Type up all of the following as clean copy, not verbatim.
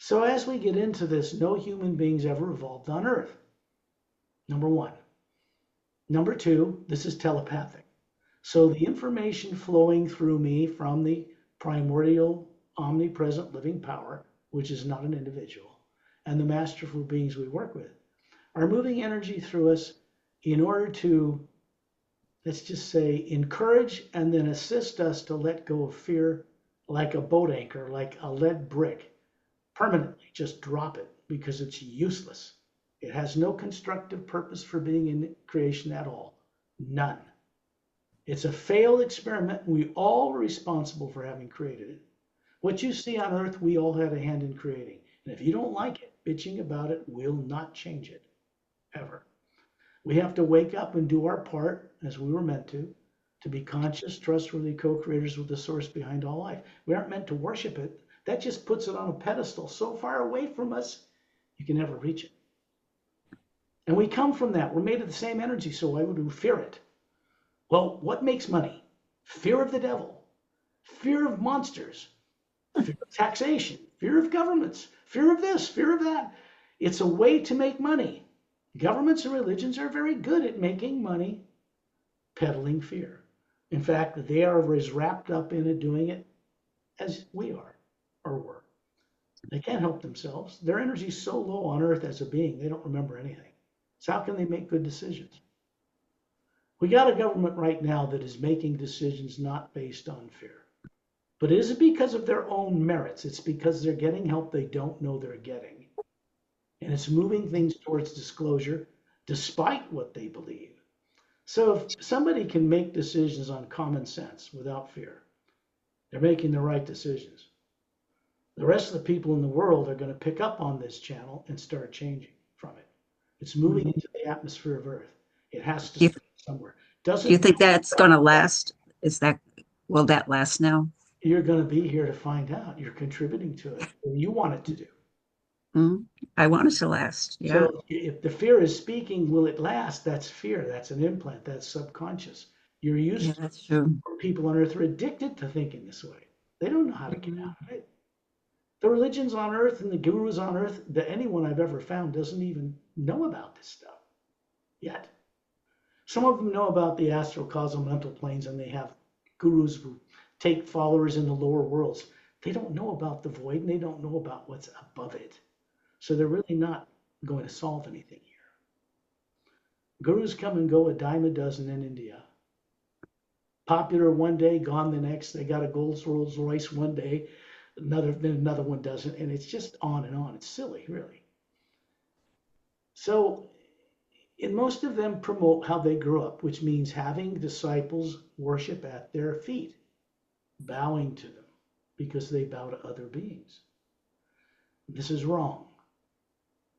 So as we get into this, no human beings ever evolved on Earth. Number one. Number two, this is telepathic. So the information flowing through me from the primordial, omnipresent living power, which is not an individual, and the masterful beings we work with, are moving energy through us in order to, let's just say, encourage and then assist us to let go of fear like a boat anchor, like a lead brick. Permanently, just drop it because it's useless. It has no constructive purpose for being in creation at all. None. It's a failed experiment. We all are responsible for having created it. What you see on Earth, we all had a hand in creating. And if you don't like it, bitching about it will not change it, ever. We have to wake up and do our part, as we were meant to be conscious, trustworthy co-creators with the source behind all life. We aren't meant to worship it. That just puts it on a pedestal so far away from us, you can never reach it. And we come from that. We're made of the same energy, so why would we fear it? Well, what makes money? Fear of the devil, fear of monsters, fear of taxation, fear of governments, fear of this, fear of that. It's a way to make money. Governments and religions are very good at making money peddling fear. In fact, they are as wrapped up in it doing it as we are or were. They can't help themselves. Their energy is so low on Earth as a being, they don't remember anything. So how can they make good decisions? We got a government right now that is making decisions not based on fear. But it isn't because of their own merits. It's because they're getting help they don't know they're getting. And it's moving things towards disclosure despite what they believe. So if somebody can make decisions on common sense without fear, they're making the right decisions. The rest of the people in the world are going to pick up on this channel and start changing from it. It's moving into the atmosphere of Earth. It has to start somewhere. Do you think that's going to last? Will that last now? You're going to be here to find out. You're contributing to it. You want it to do. I want it to last. Yeah. So if the fear is speaking, will it last? That's fear. That's an implant. That's subconscious. You're used to that's true. People on Earth are addicted to thinking this way. They don't know how to get out of it. The religions on Earth and the gurus on Earth, that anyone I've ever found doesn't even know about this stuff yet. Some of them know about the astral causal mental planes, and they have gurus who take followers in the lower worlds. They don't know about the void, and they don't know about what's above it. So they're really not going to solve anything here. Gurus come and go a dime a dozen in India. Popular one day, gone the next. They got a gold Rolls Royce one day, another one doesn't, and it's just on and on. It's silly, really. So, and most of them promote how they grew up, which means having disciples worship at their feet, bowing to them because they bow to other beings. This is wrong.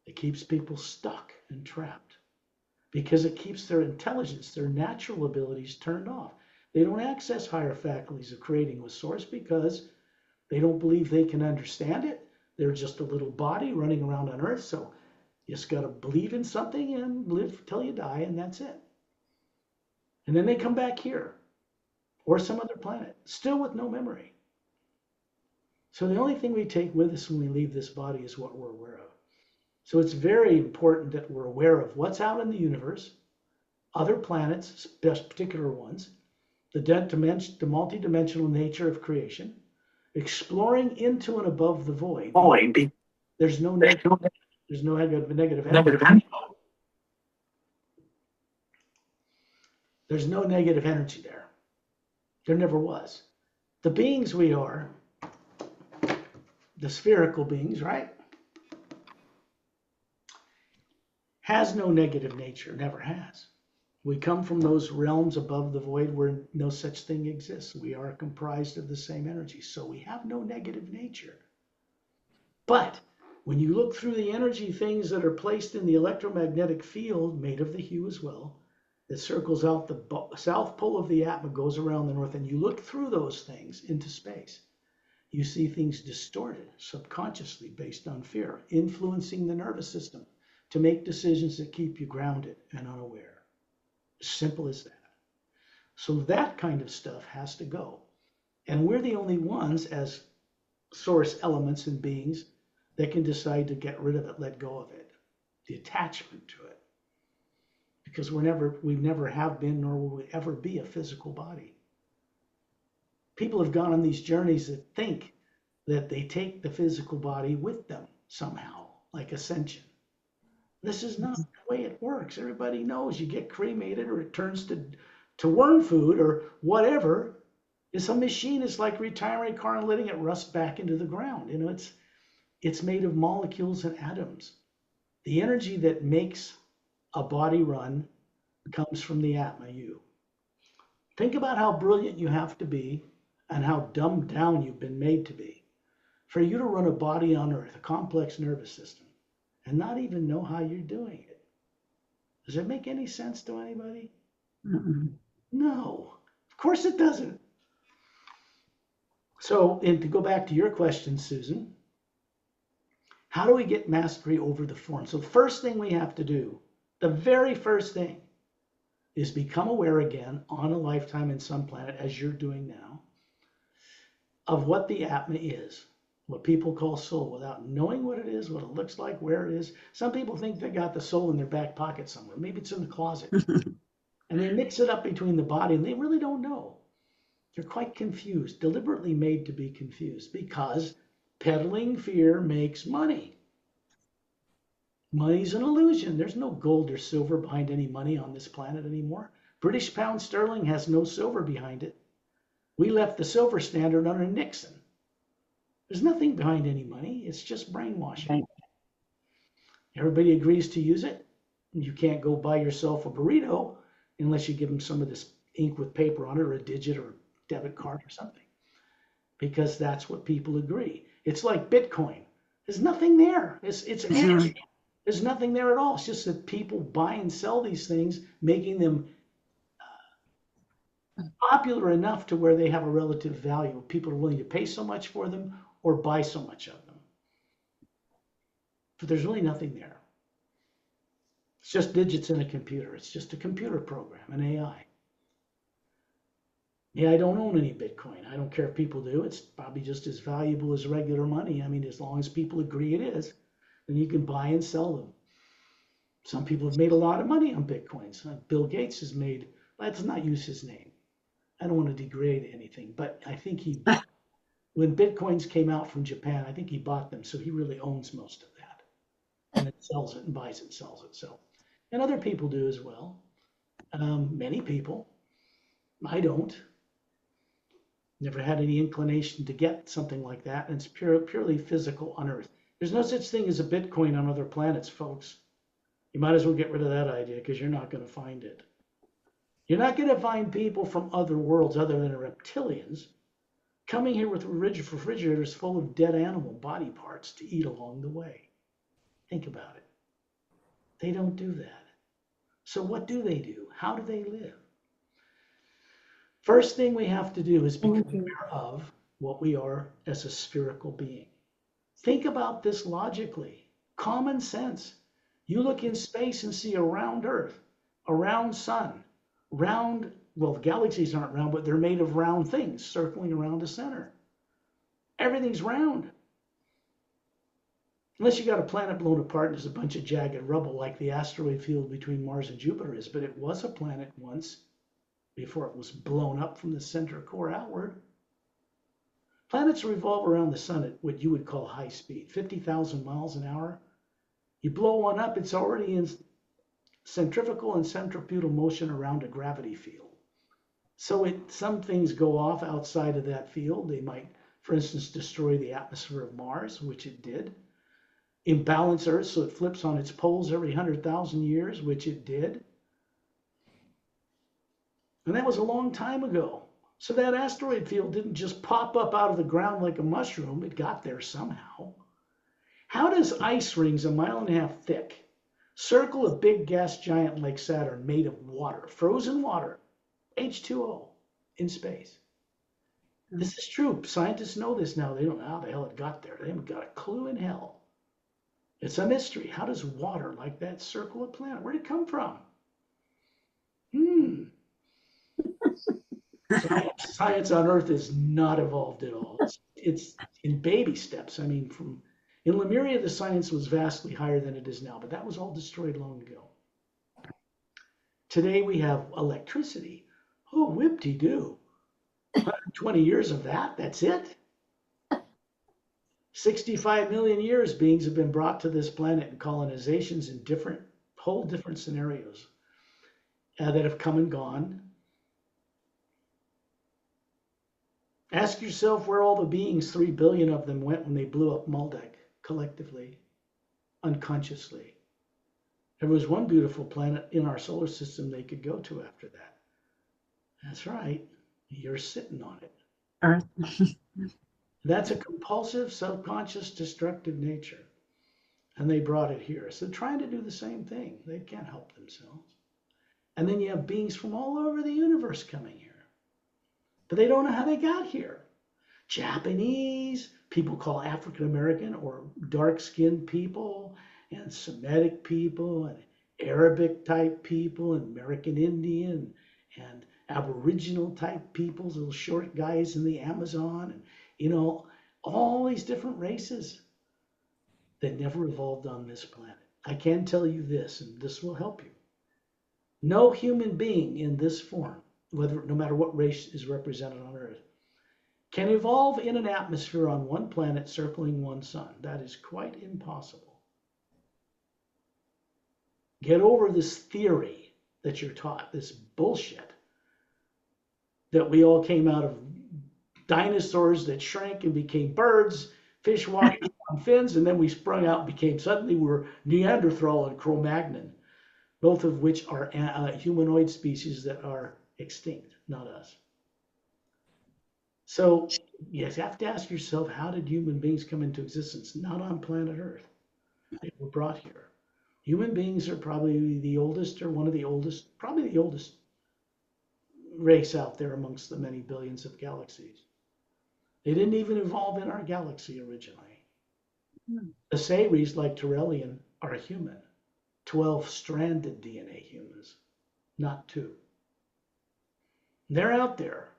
It keeps people stuck and trapped because it keeps their intelligence, their natural abilities turned off. They don't access higher faculties of creating with Source because they don't believe they can understand it. They're just a little body running around on Earth. So you just got to believe in something and live till you die, and that's it. And then they come back here or some other planet, still with no memory. So the only thing we take with us when we leave this body is what we're aware of. So it's very important that we're aware of what's out in the universe, other planets, particular ones, the multidimensional nature of creation, exploring into and above the void. There's no negative energy. There's no negative energy there. There never was. The beings we are, the spherical beings, right, has no negative nature, never has. We come from those realms above the void where no such thing exists. We are comprised of the same energy, so we have no negative nature. But when you look through the energy things that are placed in the electromagnetic field, made of the HU as well, that circles out the south pole of the Atma, goes around the north, and you look through those things into space, you see things distorted subconsciously based on fear, influencing the nervous system to make decisions that keep you grounded and unaware. Simple as that. So that kind of stuff has to go. And we're the only ones as source elements and beings that can decide to get rid of it, let go of it, the attachment to it. Because we never have been, nor will we ever be a physical body. People have gone on these journeys that think that they take the physical body with them somehow, like ascension. This is not the way it works. Everybody knows you get cremated or it turns to worm food or whatever. It's a machine. It's like retiring a car and letting it rust back into the ground. You know, it's made of molecules and atoms. The energy that makes a body run comes from the Atma, you. Think about how brilliant you have to be and how dumbed down you've been made to be for you to run a body on Earth, a complex nervous system, and not even know how you're doing it. Does it make any sense to anybody? Mm-mm. No, of course it doesn't. So, and to go back to your question, Susan, how do we get mastery over the form? So the first thing we have to do, the very first thing, is become aware again on a lifetime in some planet, as you're doing now, of what the Atma is, what people call soul, without knowing what it is, what it looks like, where it is. Some people think they got the soul in their back pocket somewhere. Maybe it's in the closet. And they mix it up between the body, and they really don't know. They're quite confused, deliberately made to be confused, because peddling fear makes money. Money's an illusion. There's no gold or silver behind any money on this planet anymore. British pound sterling has no silver behind it. We left the silver standard under Nixon. There's nothing behind any money. It's just brainwashing. Right. Everybody agrees to use it. You can't go buy yourself a burrito unless you give them some of this ink with paper on it or a digit or debit card or something, because that's what people agree. It's like Bitcoin. There's nothing there. It's energy. There's nothing there at all. It's just that people buy and sell these things, making them popular enough to where they have a relative value. People are willing to pay so much for them or buy so much of them. But there's really nothing there. It's just digits in a computer. It's just a computer program, an AI. Yeah, I don't own any Bitcoin. I don't care if people do. It's probably just as valuable as regular money. I mean, as long as people agree it is, then you can buy and sell them. Some people have made a lot of money on Bitcoins. Bill Gates has made, let's not use his name. I don't want to degrade anything, but I think when Bitcoins came out from Japan, I think he bought them. So he really owns most of that. And then sells it and buys it and sells it. So, and other people do as well. Many people. I don't. Never had any inclination to get something like that. And it's purely physical on Earth. There's no such thing as a Bitcoin on other planets, folks. You might as well get rid of that idea because you're not going to find it. You're not going to find people from other worlds other than reptilians coming here with refrigerators full of dead animal body parts to eat along the way. Think about it. They don't do that. So what do they do? How do they live? First thing we have to do is become aware of what we are as a spherical being. Think about this logically. Common sense. You look in space and see a round Earth, a round sun, round, well, galaxies aren't round, but they're made of round things circling around a center. Everything's round. Unless you got a planet blown apart and there's a bunch of jagged rubble like the asteroid field between Mars and Jupiter is, but it was a planet once before it was blown up from the center core outward. Planets revolve around the sun at what you would call high speed, 50,000 miles an hour. You blow one up, it's already in centrifugal and centripetal motion around a gravity field. So some things go off outside of that field. They might, for instance, destroy the atmosphere of Mars, which it did. Imbalance Earth so it flips on its poles every 100,000 years, which it did. And that was a long time ago. So that asteroid field didn't just pop up out of the ground like a mushroom. It got there somehow. How does ice rings a mile and a half thick circle a big gas giant like Saturn made of water, frozen water, H2O, in space? This is true. Scientists know this now. They don't know how the hell it got there. They haven't got a clue in hell. It's a mystery. How does water like that circle a planet? Where'd it come from? Science on Earth is not evolved at all. It's in baby steps. I mean, In Lemuria, the science was vastly higher than it is now, but that was all destroyed long ago. Today we have electricity. Oh, whip-de-doo. 120 years of that, that's it? 65 million years beings have been brought to this planet in colonizations in whole different scenarios that have come and gone. Ask yourself where all the beings, 3 billion of them, went when they blew up Maldek collectively, unconsciously. There was one beautiful planet in our solar system they could go to after that. That's right. You're sitting on it. Earth. That's a compulsive, subconscious, destructive nature. And they brought it here. So trying to do the same thing. They can't help themselves. And then you have beings from all over the universe coming here. But they don't know how they got here. Japanese, people call African American or dark-skinned people, and Semitic people, and Arabic type people, and American Indian, and Aboriginal type peoples, little short guys in the Amazon, and all these different races that never evolved on this planet. I can tell you this, and this will help you. No human being in this form, no matter what race is represented on Earth, can evolve in an atmosphere on one planet circling one sun. That is quite impossible. Get over this theory that you're taught, this bullshit, that we all came out of dinosaurs that shrank and became birds, fish walking on fins, and then we sprung out and became, suddenly we're Neanderthal and Cro-Magnon, both of which are humanoid species that are extinct, not us. So you have to ask yourself, how did human beings come into existence? Not on planet Earth. They were brought here. Human beings are probably the oldest, or one of the oldest, probably the oldest race out there amongst the many billions of galaxies. They didn't even evolve in our galaxy originally. The Saries, like Tyrellian, are human. 12-stranded DNA humans, not 2. They're out there.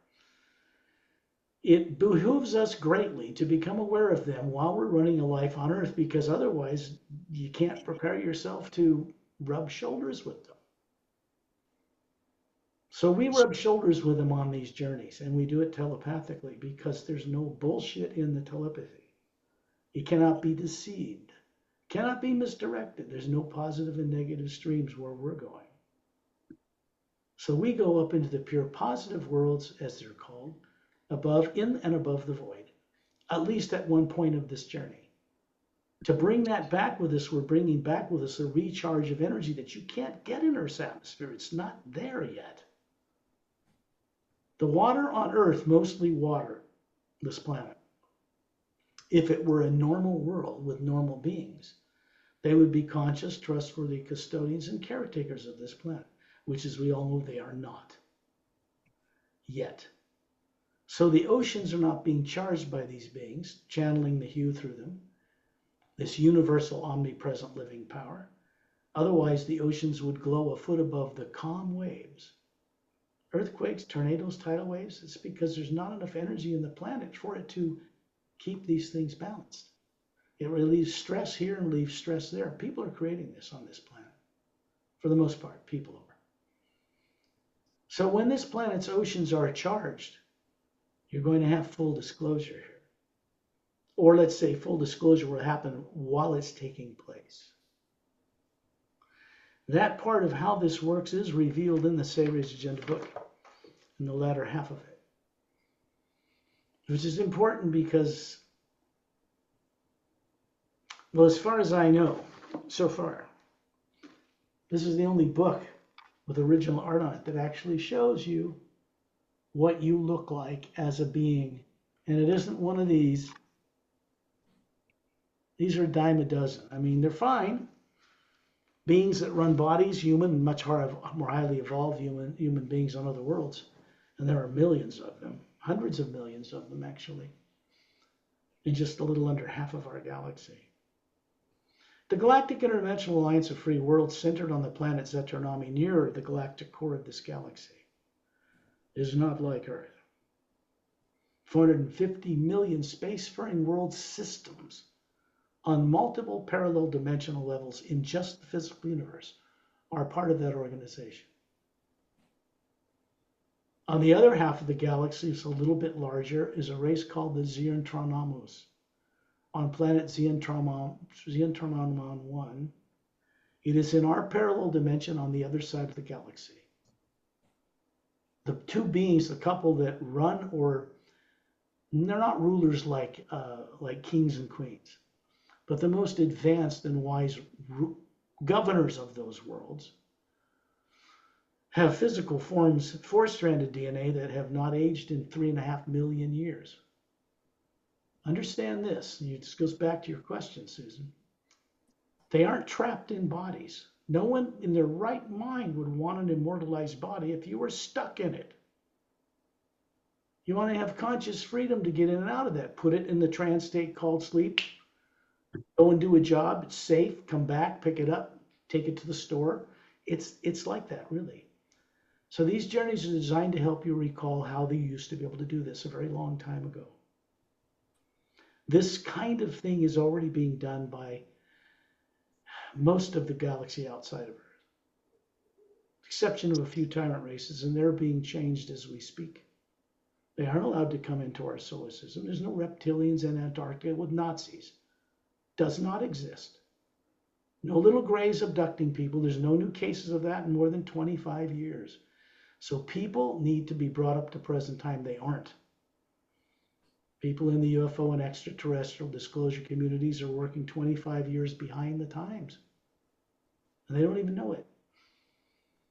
It behooves us greatly to become aware of them while we're running a life on Earth, because otherwise you can't prepare yourself to rub shoulders with them. So we rub shoulders with them on these journeys, and we do it telepathically because there's no bullshit in the telepathy. You cannot be deceived, cannot be misdirected. There's no positive and negative streams where we're going. So we go up into the pure positive worlds, as they're called, in and above the void, at least at one point of this journey. To bring that back with us, we're bringing back with us a recharge of energy that you can't get in Earth's atmosphere. It's not there yet. The water on Earth, mostly water, this planet. If it were a normal world with normal beings, they would be conscious, trustworthy custodians and caretakers of this planet, which, as we all know, they are not yet. So the oceans are not being charged by these beings, channeling the HU through them, this universal omnipresent living power. Otherwise, the oceans would glow a foot above the calm waves. Earthquakes, tornadoes, tidal waves, it's because there's not enough energy in the planet for it to keep these things balanced. It relieves stress here and leaves stress there. People are creating this on this planet. For the most part, people are. So when this planet's oceans are charged, you're going to have full disclosure here. Or let's say full disclosure will happen while it's taking place. That part of how this works is revealed in the Savior's Agenda book, in the latter half of it. Which is important because, well, as far as I know, so far, this is the only book with original art on it that actually shows you what you look like as a being. And it isn't one of these. These are a dime a dozen. I mean, they're fine. Beings that run bodies, human, much more highly evolved human beings on other worlds. And there are millions of them, hundreds of millions of them actually, in just a little under half of our galaxy. The Galactic Interdimensional Alliance of Free Worlds, centered on the planet Zetarnami near the galactic core of this galaxy, is not like Earth. 450 million spacefaring world systems on multiple parallel dimensional levels in just the physical universe are part of that organization. On the other half of the galaxy, it's a little bit larger, is a race called the Xeontronomus. On planet Xeontronon 1, it is in our parallel dimension on the other side of the galaxy. The two beings, the couple that run, or they're not rulers like kings and queens, but the most advanced and wise governors of those worlds, have physical forms, four-stranded DNA that have not aged in 3.5 million years. Understand this. This goes back to your question, Susan. They aren't trapped in bodies. No one in their right mind would want an immortalized body if you were stuck in it. You want to have conscious freedom to get in and out of that. Put it in the trance state called sleep. Go and do a job. It's safe. Come back, pick it up, take it to the store. It's like that, really. So these journeys are designed to help you recall how they used to be able to do this a very long time ago. This kind of thing is already being done by most of the galaxy outside of Earth, exception of a few tyrant races, and they're being changed as we speak. They aren't allowed to come into our solar system. There's no reptilians in Antarctica with Nazis. Does not exist. No little grays abducting people. There's no new cases of that in more than 25 years. So people need to be brought up to present time. They aren't. People in the UFO and extraterrestrial disclosure communities are working 25 years behind the times. And they don't even know it.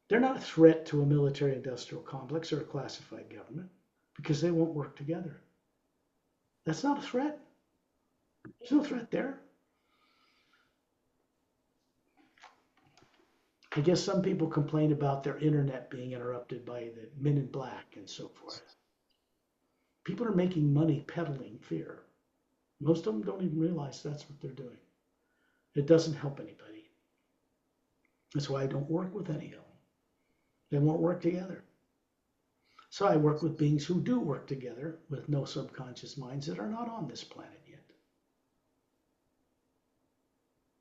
They're not a threat to a military-industrial complex or a classified government because they won't work together. That's not a threat. There's no threat there. I guess some people complain about their internet being interrupted by the men in black and so forth. People are making money peddling fear. Most of them don't even realize that's what they're doing. It doesn't help anybody. That's why I don't work with any of them. They won't work together. So I work with beings who do work together with no subconscious minds that are not on this planet yet.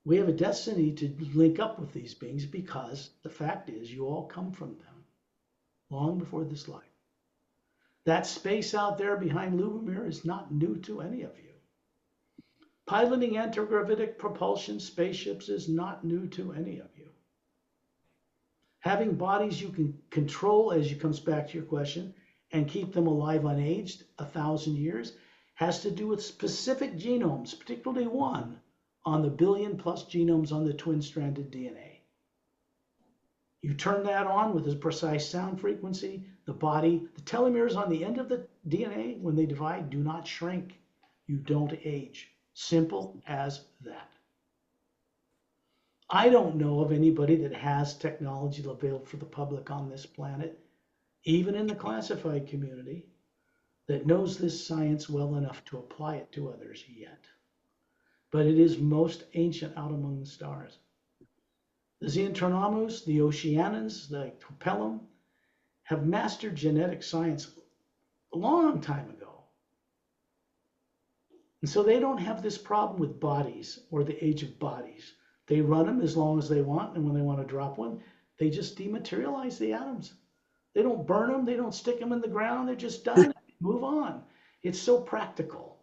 We have a destiny to link up with these beings because the fact is you all come from them long before this life. That space out there behind Lubomir is not new to any of you. Piloting antigravitic propulsion spaceships is not new to any of you. Having bodies you can control, as you comes back to your question, and keep them alive unaged 1,000 years has to do with specific genomes, particularly one on the billion plus genomes on the twin-stranded DNA. You turn that on with a precise sound frequency, the body, the telomeres on the end of the DNA, when they divide, do not shrink. You don't age. Simple as that. I don't know of anybody that has technology available for the public on this planet, even in the classified community, that knows this science well enough to apply it to others yet. But it is most ancient out among the stars. The Xeontronomus, the Oceanans, the Pelham, have mastered genetic science a long time ago. And so they don't have this problem with bodies or the age of bodies. They run them as long as they want, and when they want to drop one, they just dematerialize the atoms. They don't burn them, they don't stick them in the ground, they're just done. Move on. It's so practical.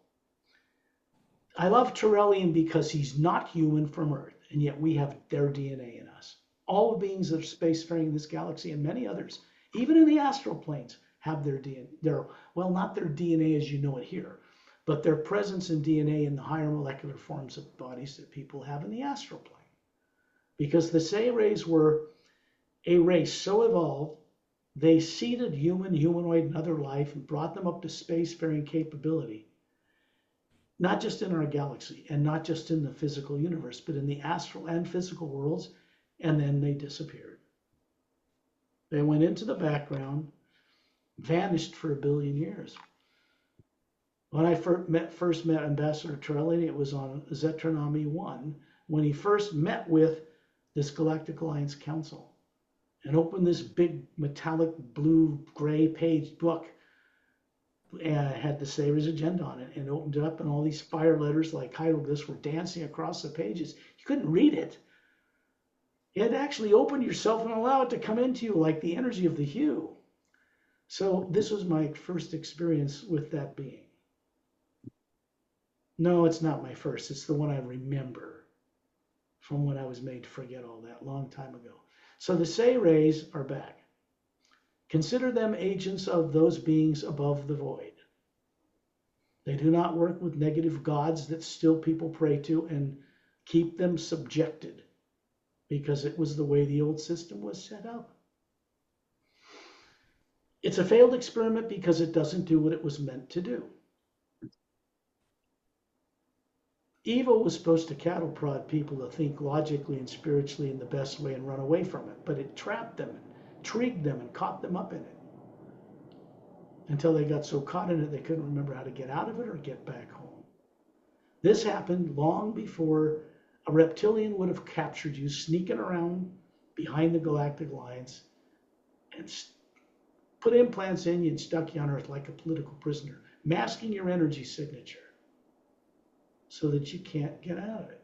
I love Terrellian because he's not human from Earth, and yet we have their DNA in us. All the beings that are spacefaring in this galaxy and many others, even in the astral planes, have their DNA. Well, not their DNA as you know it here, but their presence in DNA in the higher molecular forms of bodies that people have in the astral plane. Because the Say-Rays were a race so evolved, they seeded human, humanoid, and other life and brought them up to spacefaring capability. Not just in our galaxy and not just in the physical universe, but in the astral and physical worlds, and then they disappeared. They went into the background, vanished for 1 billion years. When I first met Ambassador Terrellian, it was on Zetronomy 1, when he first met with this Galactic Alliance Council and opened this big metallic blue-gray page book had the Savior's agenda on it and opened it up, and all these fire letters like hieroglyphs were dancing across the pages. You couldn't read it. You had to actually open yourself and allow it to come into you like the energy of the HU. So this was my first experience with that being. No, it's not my first. It's the one I remember from when I was made to forget all that long time ago. So the Say rays are back. Consider them agents of those beings above the void. They do not work with negative gods that still people pray to and keep them subjected, because it was the way the old system was set up. It's a failed experiment because it doesn't do what it was meant to do. Evil was supposed to cattle prod people to think logically and spiritually in the best way and run away from it, but it trapped them, intrigued them, and caught them up in it until they got so caught in it they couldn't remember how to get out of it or get back home. This happened long before a reptilian would have captured you sneaking around behind the galactic lines and put implants in you and stuck you on Earth like a political prisoner, masking your energy signature so that you can't get out of it.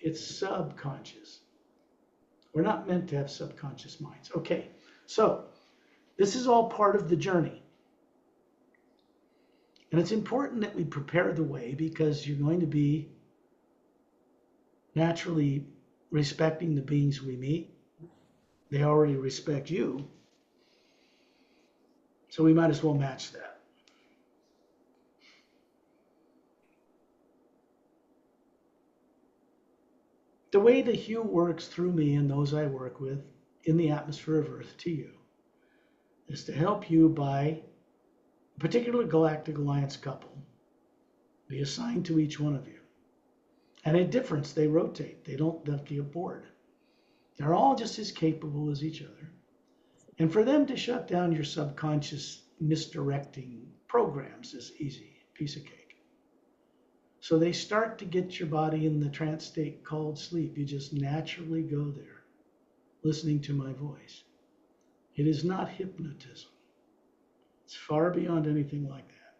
It's subconscious. We're not meant to have subconscious minds. Okay, so this is all part of the journey. And it's important that we prepare the way, because you're going to be naturally respecting the beings we meet. They already respect you. So we might as well match that. The way the HU works through me and those I work with in the atmosphere of Earth to you is to help you by a particular Galactic Alliance couple be assigned to each one of you. And at difference, they rotate. They don't get bored. They're all just as capable as each other. And for them to shut down your subconscious misdirecting programs is easy, piece of cake. So they start to get your body in the trance state called sleep. You just naturally go there, listening to my voice. It is not hypnotism. It's far beyond anything like that.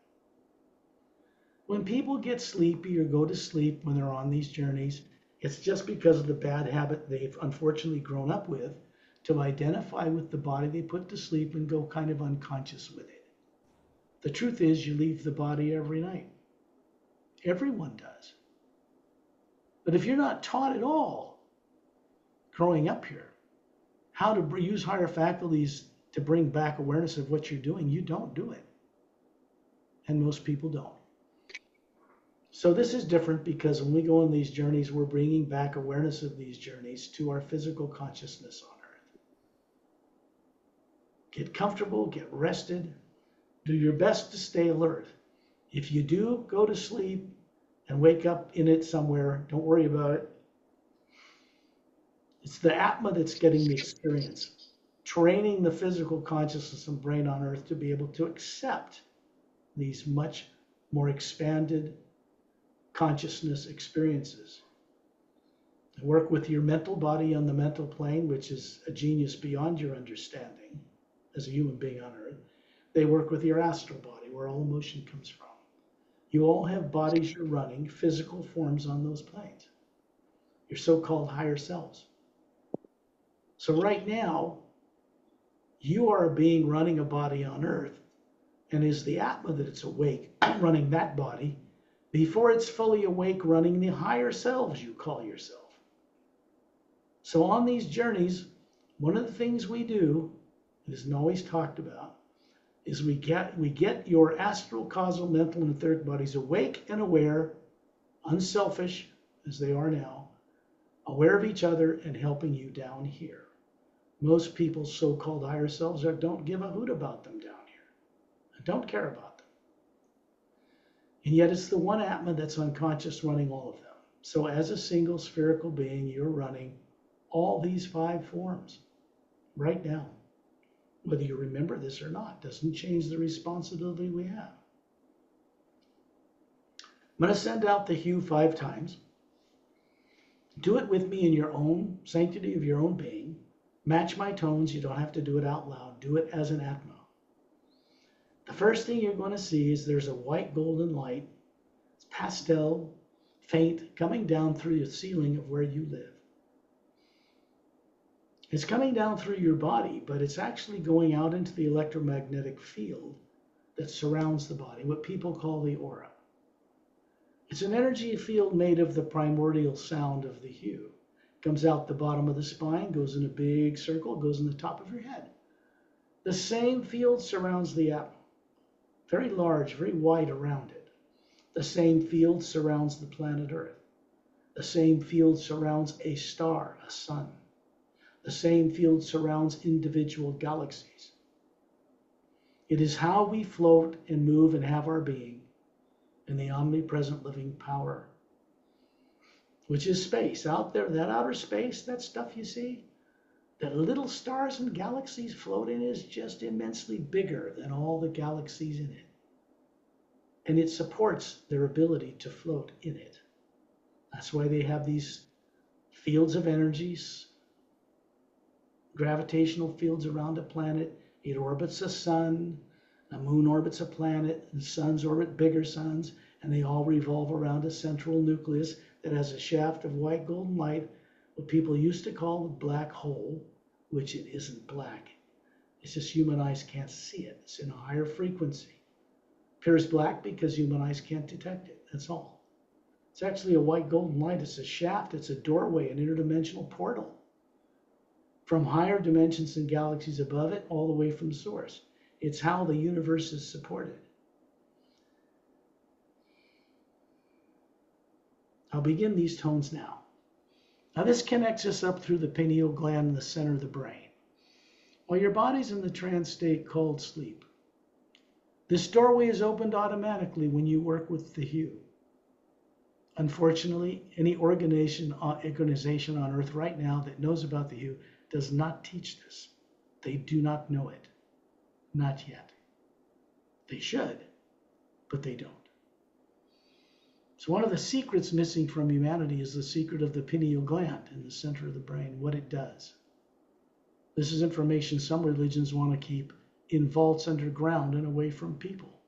When people get sleepy or go to sleep when they're on these journeys, it's just because of the bad habit they've unfortunately grown up with to identify with the body they put to sleep and go kind of unconscious with it. The truth is, you leave the body every night. Everyone does. But if you're not taught at all growing up here how to use higher faculties to bring back awareness of what you're doing, you don't do it. And most people don't. So this is different because when we go on these journeys, we're bringing back awareness of these journeys to our physical consciousness on Earth. Get comfortable, get rested, do your best to stay alert. If you do go to sleep and wake up in it somewhere, don't worry about it. It's the Atma that's getting the experience, training the physical consciousness and brain on Earth to be able to accept these much more expanded consciousness experiences. Work with your mental body on the mental plane, which is a genius beyond your understanding as a human being on Earth. They work with your astral body, where all emotion comes from. You all have bodies you're running, physical forms on those planes, your so-called higher selves. So right now, you are a being running a body on Earth, and is the Atma that it's awake running that body before it's fully awake running the higher selves you call yourself. So on these journeys, one of the things we do, it isn't always talked about, is we get your astral, causal, mental, and etheric bodies awake and aware, unselfish as they are now, aware of each other and helping you down here. Most people's so-called higher selves don't give a hoot about them down here. Don't care about them. And yet it's the one Atma that's unconscious running all of them. So as a single spherical being, you're running all these 5 forms right now. Whether you remember this or not doesn't change the responsibility we have. I'm going to send out the HU 5 times. Do it with me in your own sanctity of your own being. Match my tones. You don't have to do it out loud. Do it as an Atma. The first thing you're going to see is there's a white golden light. It's pastel, faint, coming down through the ceiling of where you live. It's coming down through your body, but it's actually going out into the electromagnetic field that surrounds the body, what people call the aura. It's an energy field made of the primordial sound of the HU. It comes out the bottom of the spine, goes in a big circle, goes in the top of your head. The same field surrounds the Atma, very large, very wide around it. The same field surrounds the planet Earth. The same field surrounds a star, a sun. The same field surrounds individual galaxies. It is how we float and move and have our being in the omnipresent living power, which is space. Out there, that outer space, that stuff you see, that little stars and galaxies float in is just immensely bigger than all the galaxies in it. And it supports their ability to float in it. That's why they have these fields of energies, gravitational fields around a planet. It orbits a sun, a moon orbits a planet, and suns orbit bigger suns, and they all revolve around a central nucleus that has a shaft of white golden light, what people used to call a black hole, which it isn't black. It's just human eyes can't see it. It's in a higher frequency. It appears black because human eyes can't detect it. That's all. It's actually a white golden light. It's a shaft. It's a doorway, an interdimensional portal from higher dimensions and galaxies above it, all the way from source. It's how the universe is supported. I'll begin these tones now. Now this connects us up through the pineal gland in the center of the brain. While your body's in the trance state called sleep, this doorway is opened automatically when you work with the HU. Unfortunately, any organization on Earth right now that knows about the HU does not teach this. They do not know it. Not yet. They should, but they don't. So one of the secrets missing from humanity is the secret of the pineal gland in the center of the brain, what it does. This is information some religions want to keep in vaults underground and away from people.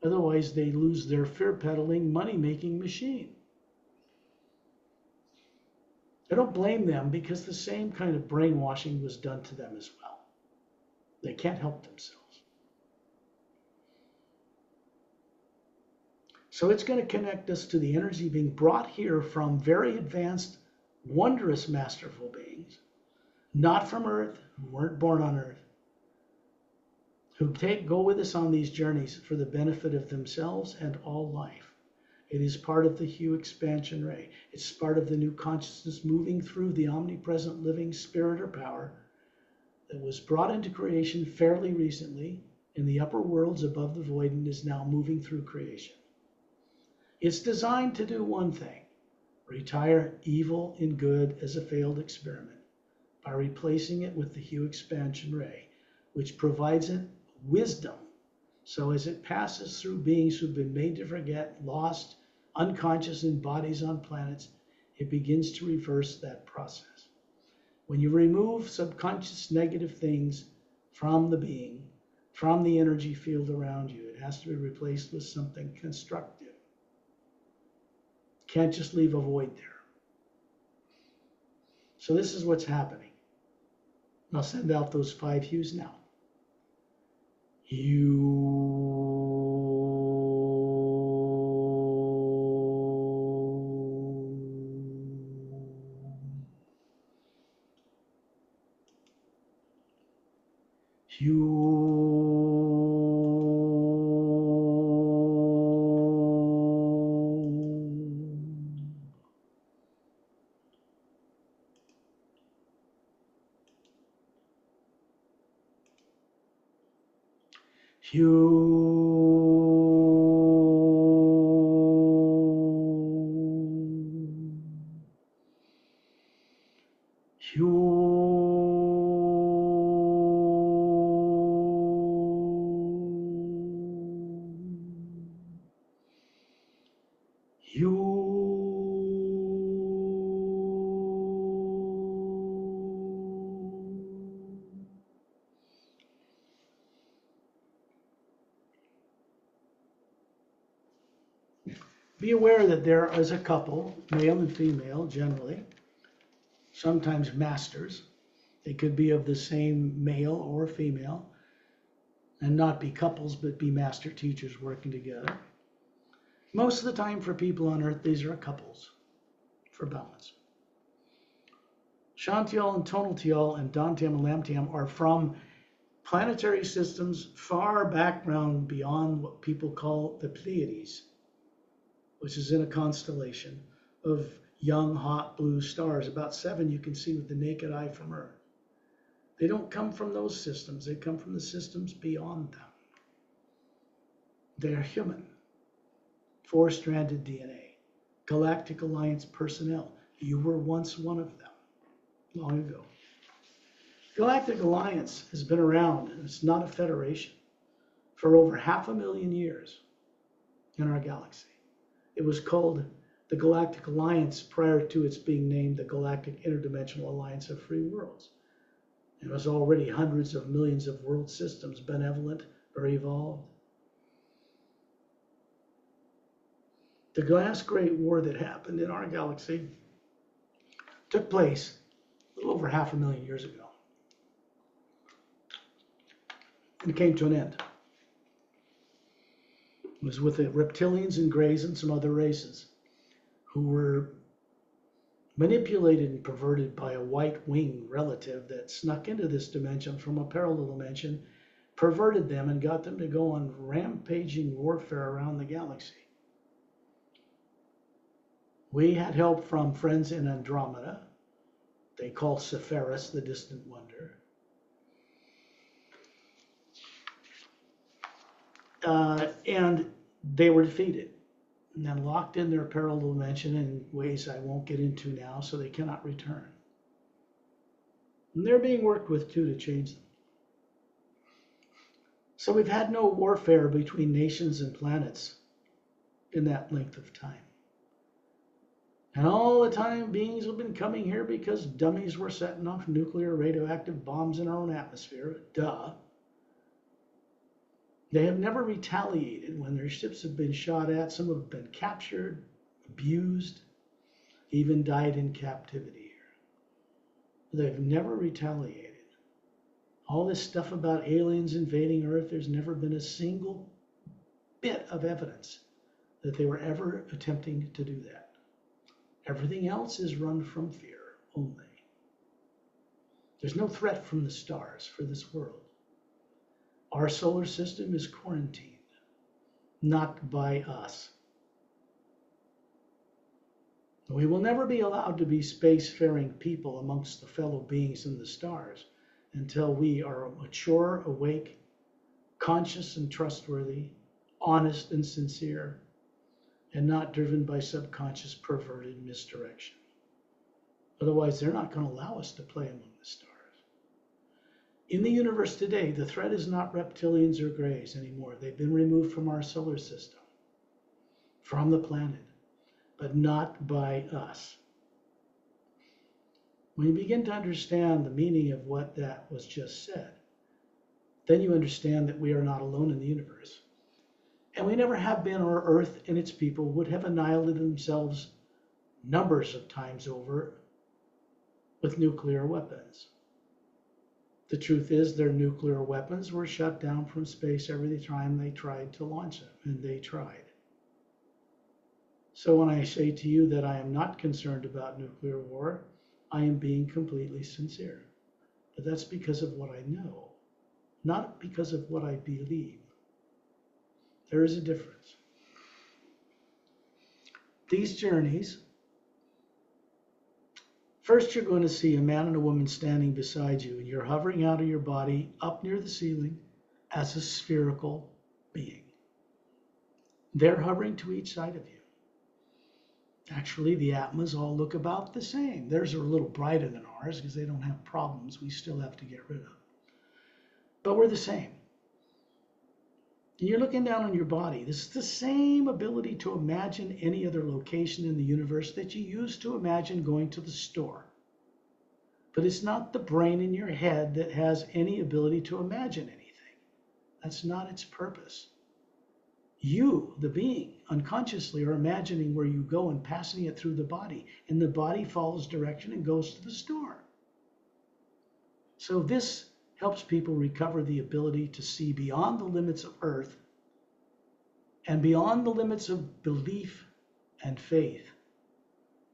Otherwise, they lose their fear-peddling, money-making machine. I don't blame them because the same kind of brainwashing was done to them as well. They can't help themselves. So it's going to connect us to the energy being brought here from very advanced, wondrous, masterful beings, not from Earth, who weren't born on Earth, who go with us on these journeys for the benefit of themselves and all life. It is part of the HU expansion ray. It's part of the new consciousness moving through the omnipresent living spirit or power that was brought into creation fairly recently in the upper worlds above the void and is now moving through creation. It's designed to do one thing: retire evil and good as a failed experiment by replacing it with the HU expansion ray, which provides it wisdom. So as it passes through beings who've been made to forget, lost, unconscious in bodies on planets, it begins to reverse that process. When you remove subconscious negative things from the being, from the energy field around you, it has to be replaced with something constructive. Can't just leave a void there. So this is what's happening. I'll send out those 5 HUs now. Be aware that there is a couple, male and female generally, sometimes masters. They could be of the same male or female and not be couples, but be master teachers working together. Most of the time for people on Earth, these are couples for balance. Shantiel and Tonatiel and Dantium and Lamtium are from planetary systems far background beyond what people call the Pleiades, which is in a constellation of young, hot blue stars, about 7 you can see with the naked eye from Earth. They don't come from those systems. They come from the systems beyond them. They are human, 4-stranded DNA, Galactic Alliance personnel. You were once one of them, long ago. Galactic Alliance has been around, and it's not a federation, for over 500,000 years in our galaxy. It was called the Galactic Alliance prior to its being named the Galactic Interdimensional Alliance of Free Worlds. It was already hundreds of millions of world systems, benevolent or evolved. The last great war that happened in our galaxy took place a little over 500,000 years ago. And it came to an end. It was with the reptilians and greys and some other races who were manipulated and perverted by a white-winged relative that snuck into this dimension from a parallel dimension, perverted them, and got them to go on rampaging warfare around the galaxy. We had help from friends in Andromeda. They call Sephiroth the Distant Wonder. And they were defeated and then locked in their parallel dimension in ways I won't get into now, so they cannot return. And they're being worked with too to change them. So we've had no warfare between nations and planets in that length of time. And all the time beings have been coming here because dummies were setting off nuclear radioactive bombs in our own atmosphere. Duh. They have never retaliated when their ships have been shot at. Some have been captured, abused, even died in captivity here. They've never retaliated. All this stuff about aliens invading Earth, there's never been a single bit of evidence that they were ever attempting to do that. Everything else is run from fear only. There's no threat from the stars for this world. Our solar system is quarantined, not by us. We will never be allowed to be spacefaring people amongst the fellow beings in the stars until we are mature, awake, conscious and trustworthy, honest and sincere, and not driven by subconscious perverted misdirection. Otherwise, they're not going to allow us to play among the stars. In the universe today, the threat is not reptilians or greys anymore. They've been removed from our solar system, from the planet, but not by us. When you begin to understand the meaning of what that was just said, then you understand that we are not alone in the universe. And we never have been, or Earth and its people would have annihilated themselves numbers of times over with nuclear weapons. The truth is their nuclear weapons were shut down from space every time they tried to launch them, and they tried. So when I say to you that I am not concerned about nuclear war, I am being completely sincere. But that's because of what I know, not because of what I believe. There is a difference. These journeys, first you're going to see a man and a woman standing beside you, and you're hovering out of your body up near the ceiling as a spherical being. They're hovering to each side of you. Actually, the Atmas all look about the same. Theirs are a little brighter than ours because they don't have problems we still have to get rid of. But we're the same. And you're looking down on your body. This is the same ability to imagine any other location in the universe that you use to imagine going to the store. But it's not the brain in your head that has any ability to imagine anything. That's not its purpose. You, the being, unconsciously are imagining where you go and passing it through the body, and the body follows direction and goes to the store. So this helps people recover the ability to see beyond the limits of Earth and beyond the limits of belief and faith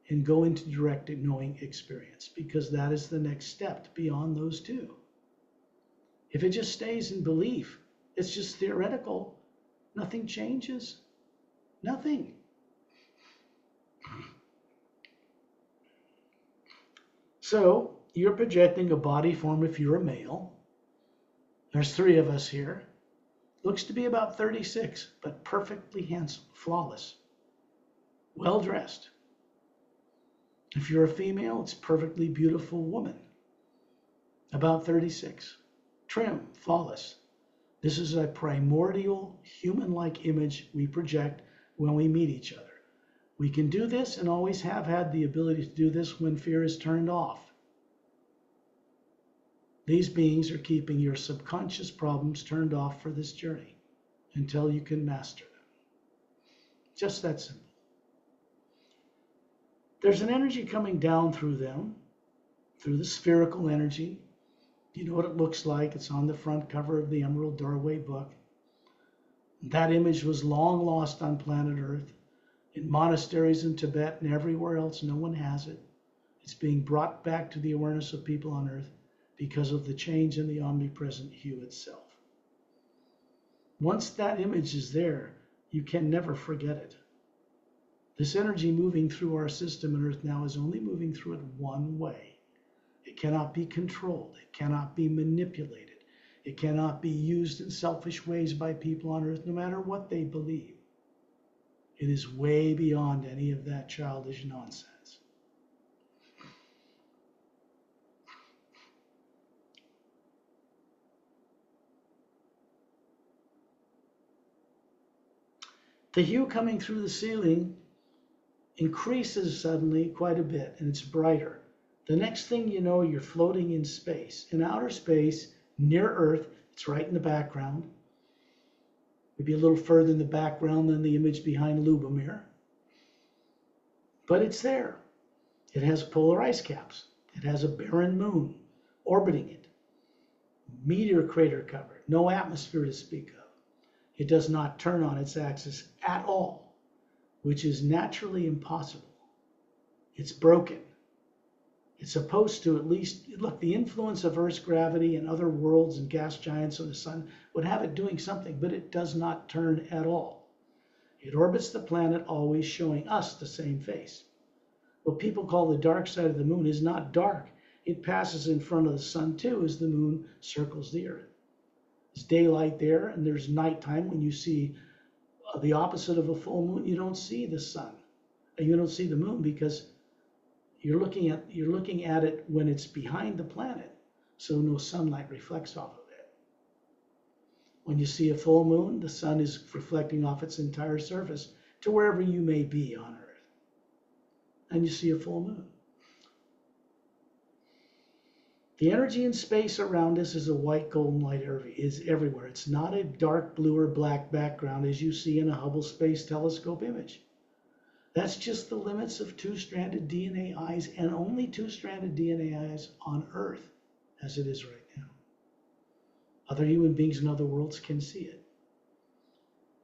and go into direct knowing experience, because that is the next step beyond those two. If it just stays in belief, it's just theoretical, nothing changes. Nothing. So you're projecting a body form if you're a male. There's 3 of us here. Looks to be about 36, but perfectly handsome, flawless, well dressed. If you're a female, it's a perfectly beautiful woman, about 36, trim, flawless. This is a primordial human-like image we project when we meet each other. We can do this and always have had the ability to do this when fear is turned off. These beings are keeping your subconscious problems turned off for this journey until you can master them. Just that simple. There's an energy coming down through them, through the spherical energy. You know what it looks like. It's on the front cover of the Emerald Doorway book. That image was long lost on planet Earth. In monasteries in Tibet and everywhere else, no one has it. It's being brought back to the awareness of people on Earth because of the change in the omnipresent HU itself. Once that image is there, you can never forget it. This energy moving through our system on Earth now is only moving through it one way. It cannot be controlled. It cannot be manipulated. It cannot be used in selfish ways by people on Earth, no matter what they believe. It is way beyond any of that childish nonsense. The hue coming through the ceiling increases suddenly quite a bit, and it's brighter. The next thing you know, you're floating in space. In outer space, near Earth, it's right in the background. Maybe a little further in the background than the image behind Lubomir. But it's there. It has polar ice caps. It has a barren moon orbiting it. Meteor crater cover. No atmosphere to speak of. It does not turn on its axis at all, which is naturally impossible. It's broken. It's supposed to at least, look, the influence of Earth's gravity and other worlds and gas giants of the sun would have it doing something, but it does not turn at all. It orbits the planet, always showing us the same face. What people call the dark side of the moon is not dark. It passes in front of the sun too as the moon circles the Earth. There's daylight there, and there's nighttime. When you see the opposite of a full moon, you don't see the sun. You don't see the moon because you're looking at it when it's behind the planet, so no sunlight reflects off of it. When you see a full moon, the sun is reflecting off its entire surface to wherever you may be on Earth. And you see a full moon. The energy in space around us is a white golden light is everywhere. It's not a dark blue or black background as you see in a Hubble Space Telescope image. That's just the limits of two-stranded DNA eyes, and only two-stranded DNA eyes on Earth as it is right now. Other human beings in other worlds can see it.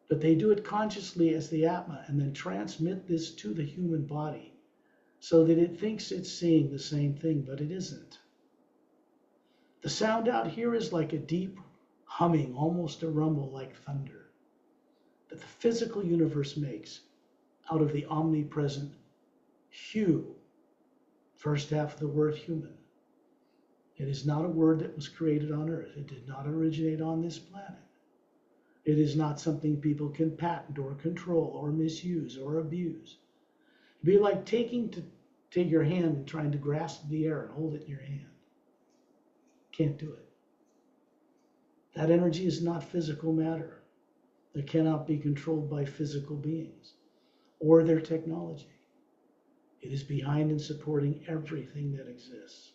But they do it consciously as the Atma and then transmit this to the human body so that it thinks it's seeing the same thing, but it isn't. The sound out here is like a deep humming, almost a rumble like thunder, that the physical universe makes out of the omnipresent HU, first half of the word human. It is not a word that was created on Earth. It did not originate on this planet. It is not something people can patent or control or misuse or abuse. It'd be like taking your hand and trying to grasp the air and hold it in your hand. Can't do it. That energy is not physical matter. It cannot be controlled by physical beings or their technology. It is behind and supporting everything that exists.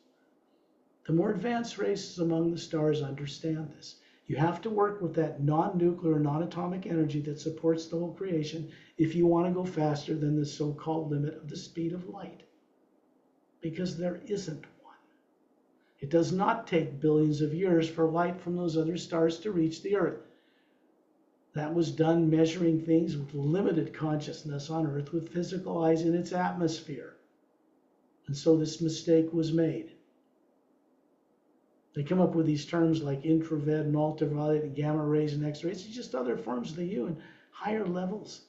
The more advanced races among the stars understand this. You have to work with that non-nuclear, non-atomic energy that supports the whole creation if you want to go faster than the so-called limit of the speed of light. Because there isn't one. It does not take billions of years for light from those other stars to reach the Earth. That was done measuring things with limited consciousness on Earth with physical eyes in its atmosphere. And so this mistake was made. They come up with these terms like infrared and ultraviolet and gamma rays and X-rays. It's just other forms of the U and higher levels.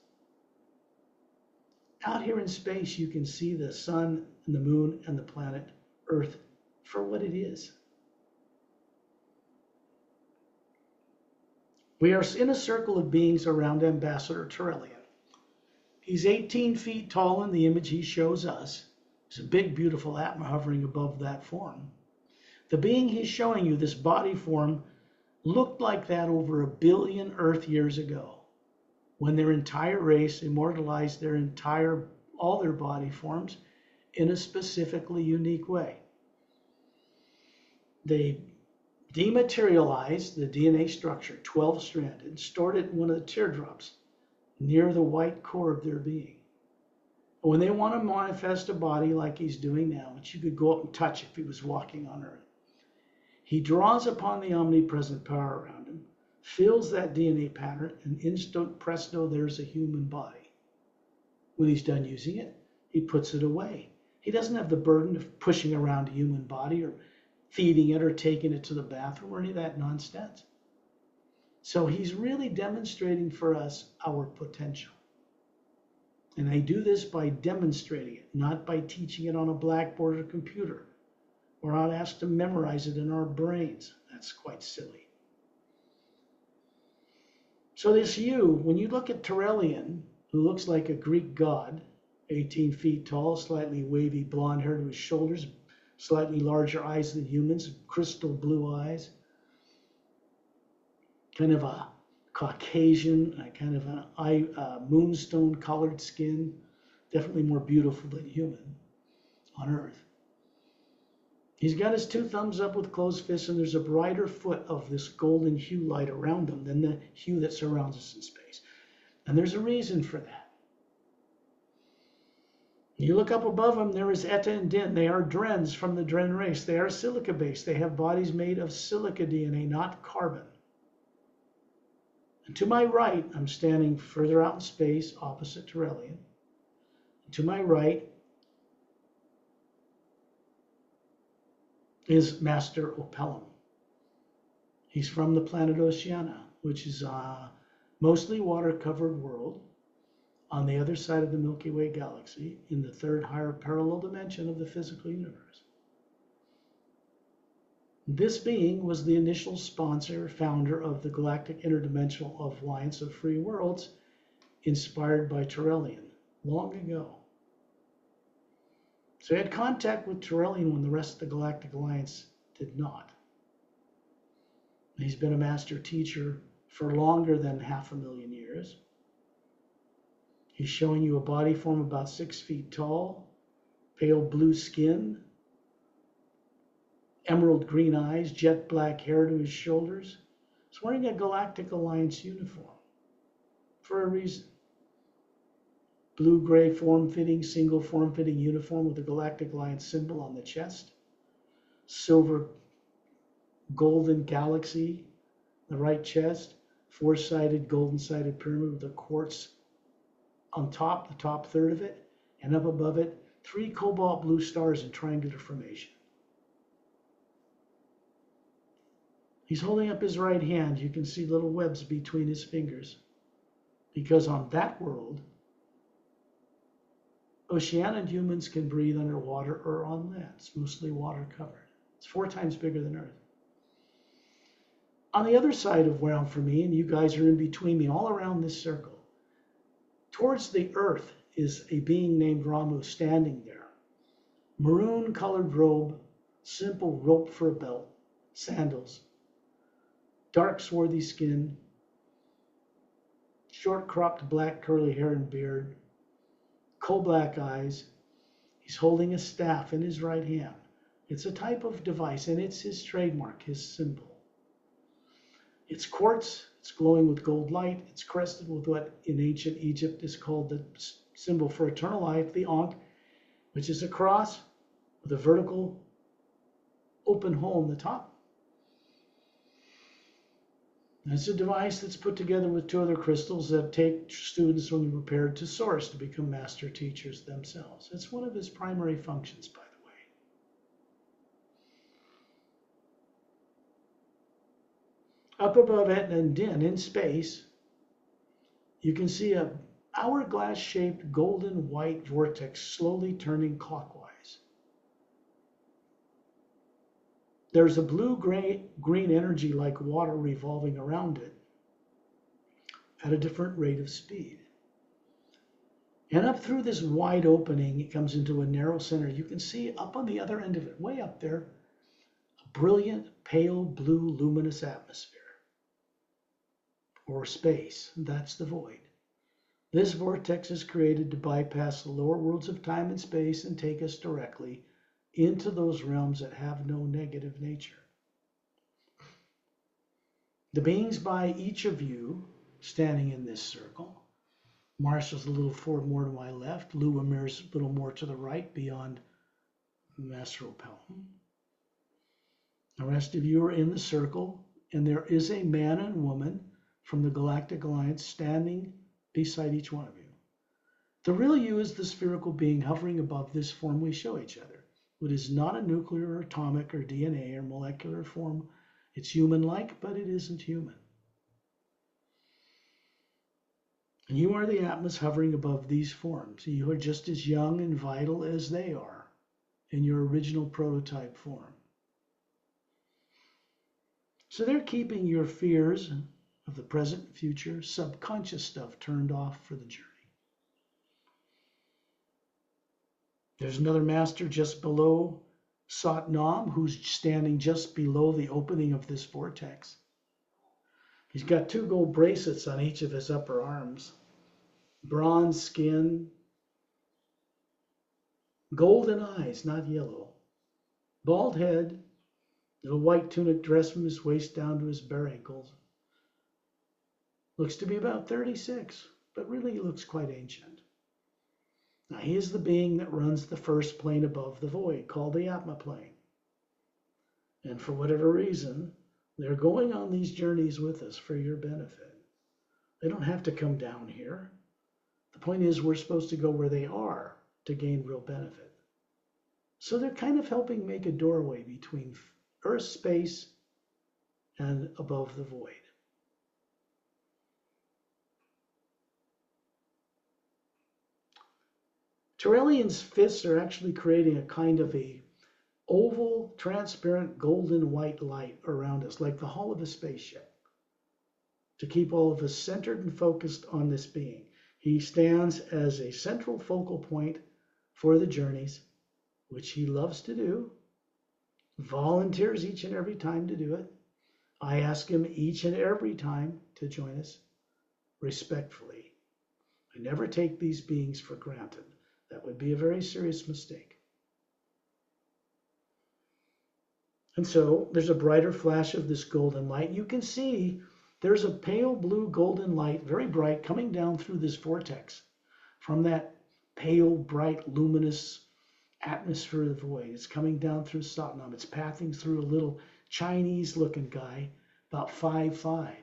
Out here in space, you can see the sun and the moon and the planet Earth for what it is. We are in a circle of beings around Ambassador Turelian. He's 18 feet tall in the image he shows us. There's a big, beautiful Atma hovering above that form. The being he's showing you, this body form, looked like that over 1 billion Earth years ago, when their entire race immortalized all their body forms in a specifically unique way. They dematerialized the DNA structure, 12-stranded, stored it in one of the teardrops near the white core of their being. When they want to manifest a body like he's doing now, which you could go up and touch if he was walking on Earth, he draws upon the omnipresent power around him, fills that DNA pattern, and instant presto, there's a human body. When he's done using it, he puts it away. He doesn't have the burden of pushing around a human body or feeding it or taking it to the bathroom or any of that nonsense. So he's really demonstrating for us our potential. And I do this by demonstrating it, not by teaching it on a blackboard or computer. We're not asked to memorize it in our brains. That's quite silly. So this you, when you look at Turelian, who looks like a Greek god, 18 feet tall, slightly wavy blonde hair to his shoulders, slightly larger eyes than humans, crystal blue eyes, kind of a Caucasian, kind of an moonstone colored skin, definitely more beautiful than human on Earth. He's got his 2 thumbs up with closed fists, and there's a brighter foot of this golden hue light around him than the hue that surrounds us in space. And there's a reason for that. You look up above him, there is Eta and Din. They are Drens from the Dren race. They are silica-based. They have bodies made of silica DNA, not carbon. And to my right, I'm standing further out in space, opposite Turelian. And to my right is Master Opellum. He's from the planet Oceana, which is a mostly water-covered world on the other side of the Milky Way galaxy in the 3rd higher parallel dimension of the physical universe. This being was the initial sponsor, founder of the Galactic Interdimensional Alliance of Free Worlds, inspired by Turelian long ago. So he had contact with Turelian when the rest of the Galactic Alliance did not. He's been a master teacher for longer than 500,000 years. He's showing you a body form about 6 feet tall, pale blue skin, emerald green eyes, jet black hair to his shoulders. He's wearing a Galactic Alliance uniform for a reason. Blue-gray form-fitting, single form-fitting uniform with the Galactic Alliance symbol on the chest. Silver golden galaxy, the right chest. 4-sided golden-sided pyramid with a quartz on top, the top third of it, and up above it, 3 cobalt blue stars in triangular formation. He's holding up his right hand. You can see little webs between his fingers, because on that world, Oceanian humans can breathe underwater or on land. It's mostly water covered. It's 4 times bigger than Earth. On the other side of realm for me, and you guys are in between me, all around this circle, towards the Earth is a being named Ramu standing there. Maroon colored robe, simple rope for a belt, sandals, dark swarthy skin, short cropped black curly hair and beard, coal black eyes. He's holding a staff in his right hand. It's a type of device, and it's his trademark, his symbol. It's quartz, it's glowing with gold light, it's crested with what in ancient Egypt is called the symbol for eternal life, the Ankh, which is a cross with a vertical open hole in the top. It's a device that's put together with two other crystals that take students when they're prepared to source to become master teachers themselves. It's one of his primary functions, by the way. Up above Etna and Din in space, you can see a hourglass-shaped golden white vortex slowly turning clockwise. There's a blue-green energy like water revolving around it at a different rate of speed. And up through this wide opening, it comes into a narrow center. You can see up on the other end of it, way up there, a brilliant, pale blue luminous atmosphere, or space. That's the void. This vortex is created to bypass the lower worlds of time and space and take us directly into those realms that have no negative nature. The beings by each of you standing in this circle, Marshall's a little forward more to my left, Lou Amir's a little more to the right beyond Masterful Pelton. The rest of you are in the circle, and there is a man and woman from the Galactic Alliance standing beside each one of you. The real you is the spherical being hovering above this form we show each other. It is not a nuclear or atomic or DNA or molecular form. It's human-like, but it isn't human. And you are the Atmas hovering above these forms. You are just as young and vital as they are in your original prototype form. So they're keeping your fears of the present and future, subconscious stuff turned off for the journey. There's another master just below Satnam who's standing just below the opening of this vortex. He's got two gold bracelets on each of his upper arms, bronze skin, golden eyes, not yellow, bald head, little white tunic dress from his waist down to his bare ankles. Looks to be about 36, but really looks quite ancient. Now, he is the being that runs the first plane above the void, called the Atma plane. And for whatever reason, they're going on these journeys with us for your benefit. They don't have to come down here. The point is, we're supposed to go where they are to gain real benefit. So they're kind of helping make a doorway between Earth space and above the void. Terrellian's fists are actually creating a kind of a oval, transparent, golden white light around us, like the hull of a spaceship, to keep all of us centered and focused on this being. He stands as a central focal point for the journeys, which he loves to do, volunteers each and every time to do it. I ask him each and every time to join us respectfully. I never take these beings for granted. That would be a very serious mistake. And so there's a brighter flash of this golden light. You can see there's a pale blue golden light, very bright, coming down through this vortex from that pale, bright, luminous atmosphere of the void. It's coming down through Satnam. It's passing through a little Chinese-looking guy, about 5'5",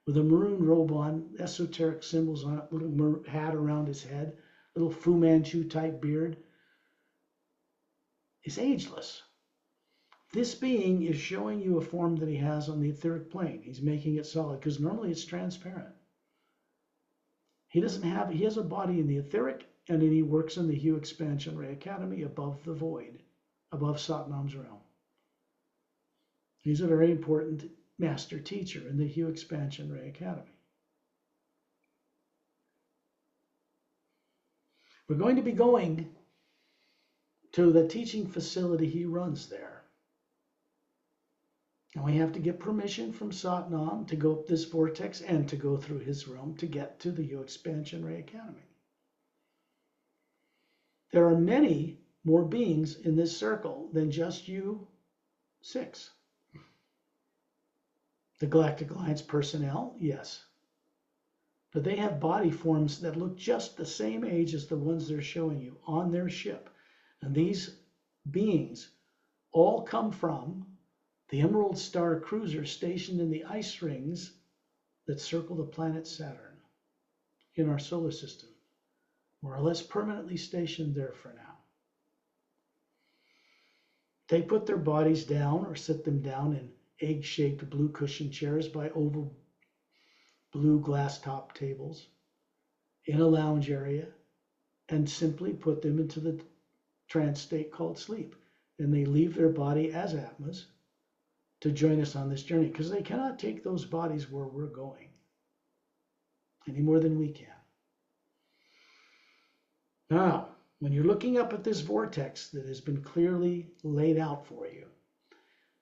with a maroon robe on, esoteric symbols on it, little hat around his head, little Fu Manchu type beard. Is ageless. This being is showing you a form that he has on the etheric plane. He's making it solid because normally it's transparent. He has a body in the etheric, and then he works in the HU.Exp.Ray Academy above the void, above Satnam's realm. He's a very important master teacher in the HU.Exp.Ray Academy. We're going to be going to the teaching facility he runs there. And we have to get permission from Satnam to go up this vortex and to go through his realm to get to the HU.Exp.Ray Academy. There are many more beings in this circle than just you 6. The Galactic Alliance personnel, yes. But they have body forms that look just the same age as the ones they're showing you on their ship. And these beings all come from the Emerald Star cruiser stationed in the ice rings that circle the planet Saturn in our solar system, more or less permanently stationed there for now. They put their bodies down or sit them down in egg-shaped blue cushion chairs by oval blue glass top tables in a lounge area and simply put them into the trance state called sleep. And they leave their body as Atmas to join us on this journey because they cannot take those bodies where we're going any more than we can. Now, when you're looking up at this vortex that has been clearly laid out for you,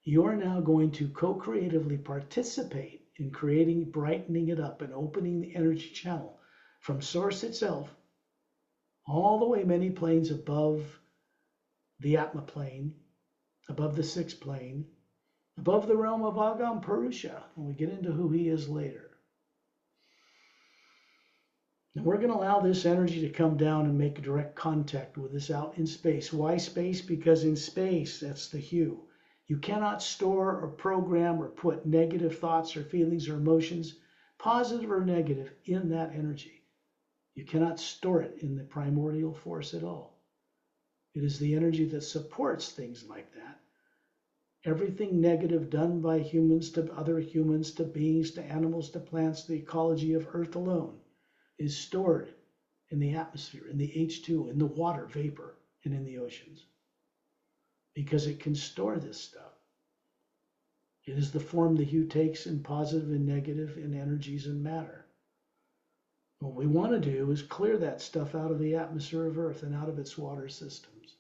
you are now going to co-creatively participate in creating, brightening it up and opening the energy channel from source itself all the way many planes above the Atma plane, above the sixth plane, above the realm of Agam Purusha, when we get into who he is later. And we're going to allow this energy to come down and make direct contact with us out in space. Why space? Because in space, that's the HU. You cannot store or program or put negative thoughts or feelings or emotions, positive or negative, in that energy. You cannot store it in the primordial force at all. It is the energy that supports things like that. Everything negative done by humans to other humans, to beings, to animals, to plants, the ecology of Earth alone, is stored in the atmosphere, in the H2, in the water vapor, and in the oceans. Because it can store this stuff. It is the form the HU takes in positive and negative in energies and matter. What we want to do is clear that stuff out of the atmosphere of Earth and out of its water systems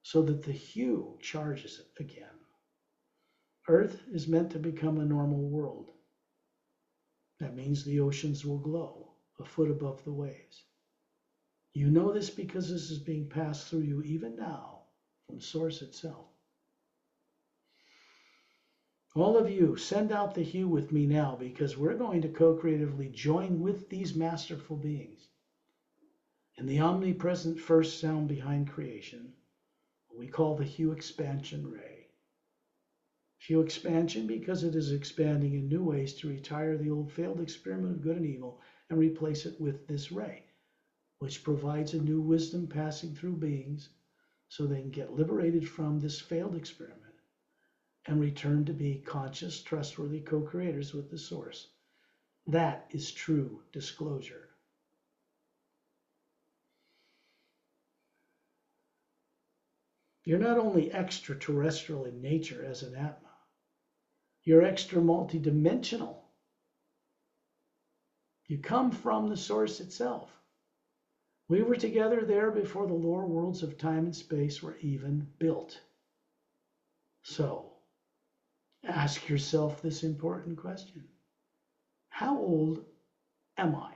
so that the HU charges it again. Earth is meant to become a normal world. That means the oceans will glow a foot above the waves. You know this because this is being passed through you even now from Source itself. All of you, send out the HU with me now because we're going to co-creatively join with these masterful beings in the omnipresent first sound behind creation, what we call the HU expansion ray. HU expansion because it is expanding in new ways to retire the old failed experiment of good and evil and replace it with this ray, which provides a new wisdom passing through beings so they can get liberated from this failed experiment and return to be conscious, trustworthy co-creators with the source. That is true disclosure. You're not only extraterrestrial in nature as an Atma, you're extra multidimensional. You come from the source itself. We were together there before the lower worlds of time and space were even built. So, ask yourself this important question. How old am I?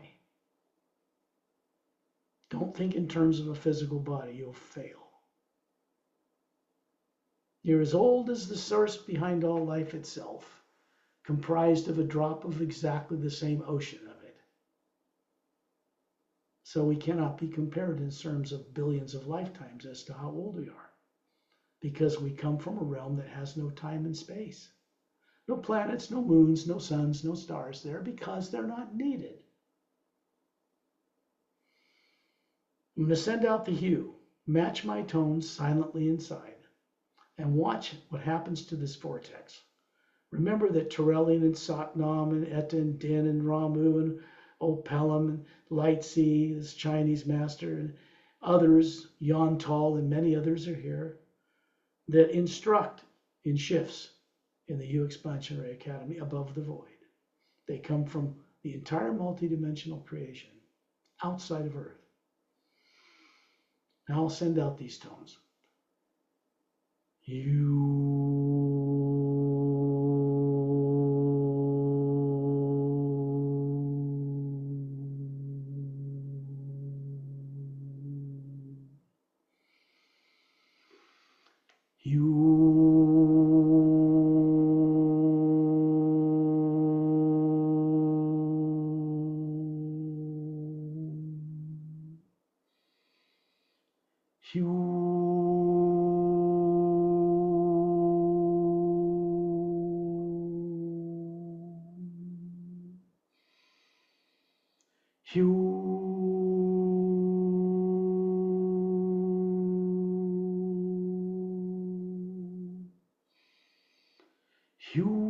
Don't think in terms of a physical body. You'll fail. You're as old as the source behind all life itself, comprised of a drop of exactly the same ocean of it. So we cannot be compared in terms of billions of lifetimes as to how old we are, because we come from a realm that has no time and space. No planets, no moons, no suns, no stars there because they're not needed. I'm going to send out the HU, match my tones silently inside, and watch what happens to this vortex. Remember that Turelian and Satnam and Etta and Din and Ramu and Pelham and Lightsea, this Chinese master, and others, Yontal and many others are here, that instruct in shifts in the HU.Exp.Ray Academy above the void. They come from the entire multidimensional creation outside of Earth. Now I'll send out these tones. You You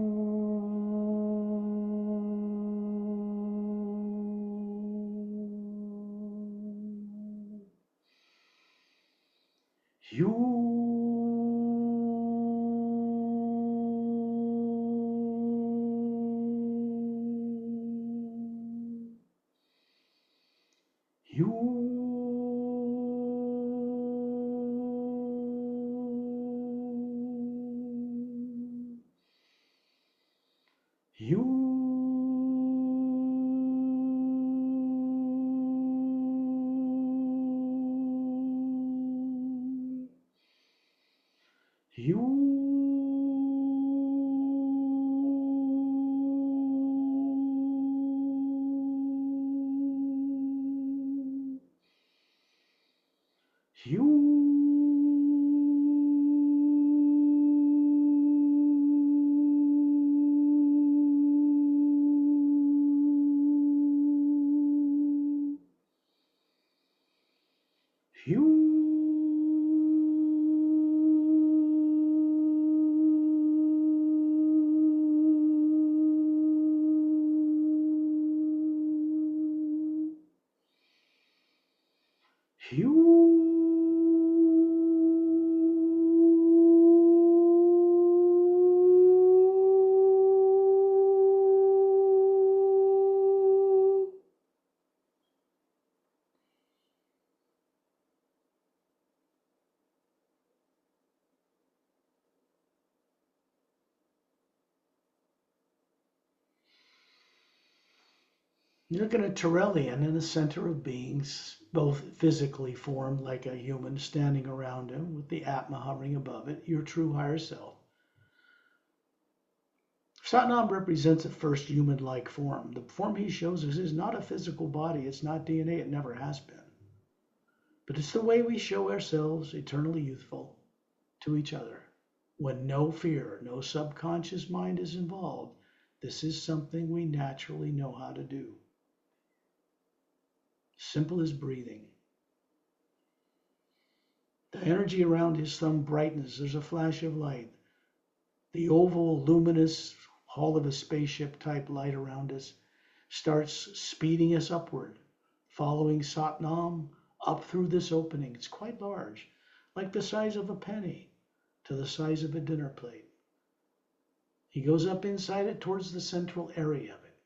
look at a Terrellian in the center of beings, both physically formed like a human standing around him with the Atma hovering above it, your true higher self. Satnam represents a first human-like form. The form he shows us is not a physical body. It's not DNA. It never has been. But it's the way we show ourselves eternally youthful to each other. When no fear, no subconscious mind is involved, this is something we naturally know how to do. Simple as breathing. The energy around his thumb brightens. There's a flash of light. The oval, luminous hull of a spaceship type light around us starts speeding us upward, following Satnam up through this opening. It's quite large, like the size of a penny to the size of a dinner plate. He goes up inside it towards the central area of it,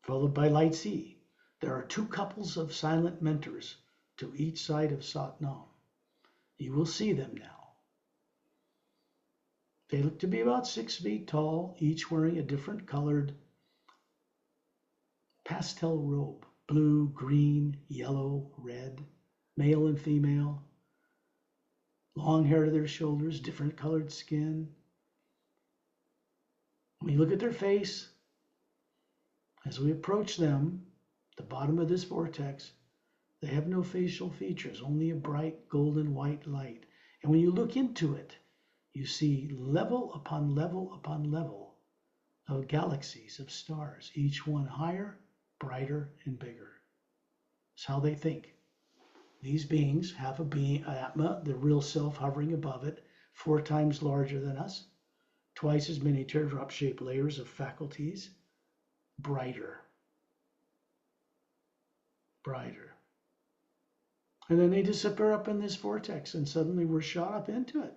followed by light C. There are two couples of silent mentors to each side of Satnam. You will see them now. They look to be about 6 feet tall, each wearing a different colored pastel robe. Blue, green, yellow, red, male and female. Long hair to their shoulders, different colored skin. When you look at their face, as we approach them, the bottom of this vortex, they have no facial features, only a bright golden white light. And when you look into it, you see level upon level upon level of galaxies of stars, each one higher, brighter, and bigger. It's how they think. These beings have a being, Atma, the real self hovering above it, 4 times larger than us, twice as many teardrop-shaped layers of faculties, brighter. And then they disappear up in this vortex, and suddenly we're shot up into it.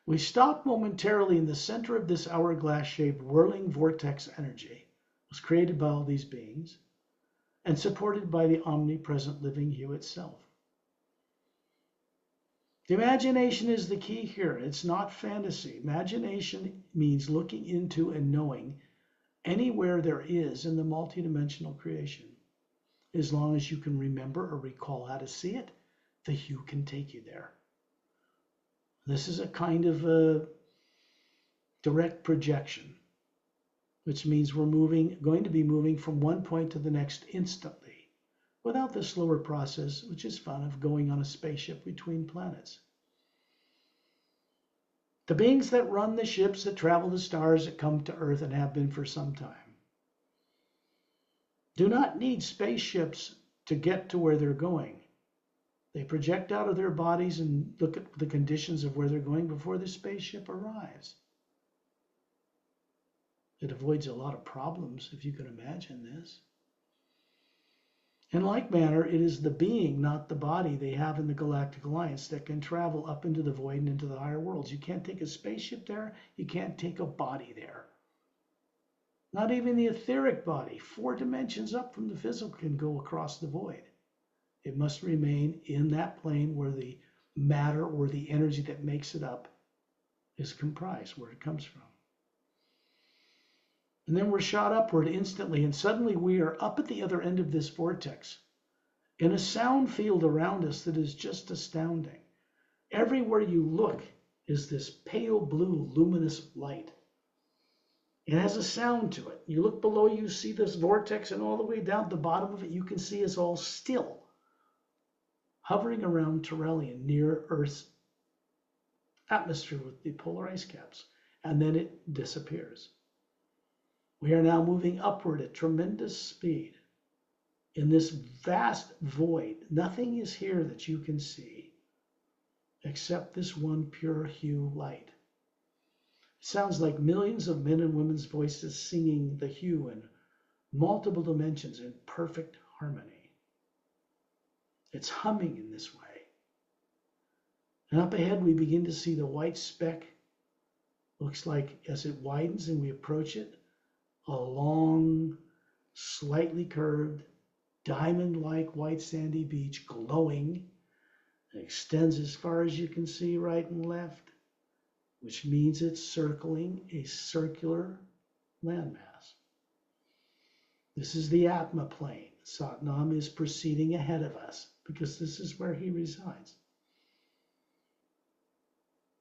We stop momentarily in the center of this hourglass-shaped whirling vortex energy. It was created by all these beings and supported by the omnipresent living HU itself. The imagination is the key here. It's not fantasy. Imagination means looking into and knowing anywhere there is in the multidimensional creation. As long as you can remember or recall how to see it, the HU can take you there. This is a kind of a direct projection, which means we're going to be moving from one point to the next instantly, without the slower process, which is fun, of going on a spaceship between planets. The beings that run the ships that travel the stars that come to Earth and have been for some time do not need spaceships to get to where they're going. They project out of their bodies and look at the conditions of where they're going before the spaceship arrives. It avoids a lot of problems, if you can imagine this. In like manner, it is the being, not the body, they have in the Galactic Alliance that can travel up into the void and into the higher worlds. You can't take a spaceship there. You can't take a body there. Not even the etheric body, 4 dimensions up from the physical, can go across the void. It must remain in that plane where the matter or the energy that makes it up is comprised, where it comes from. And then we're shot upward instantly, and suddenly we are up at the other end of this vortex, in a sound field around us that is just astounding. Everywhere you look is this pale blue luminous light. It has a sound to it. You look below, you see this vortex, and all the way down at the bottom of it, you can see it's all still, hovering around Tyrellian near Earth's atmosphere with the polar ice caps, and then it disappears. We are now moving upward at tremendous speed in this vast void. Nothing is here that you can see except this one pure hue light. It sounds like millions of men and women's voices singing the hue in multiple dimensions in perfect harmony. It's humming in this way. And up ahead we begin to see the white speck. Looks like as it widens and we approach it, a long, slightly curved, diamond-like white sandy beach glowing. It extends as far as you can see right and left, which means it's circling a circular landmass. This is the Atma plane. Satnam is proceeding ahead of us because this is where he resides.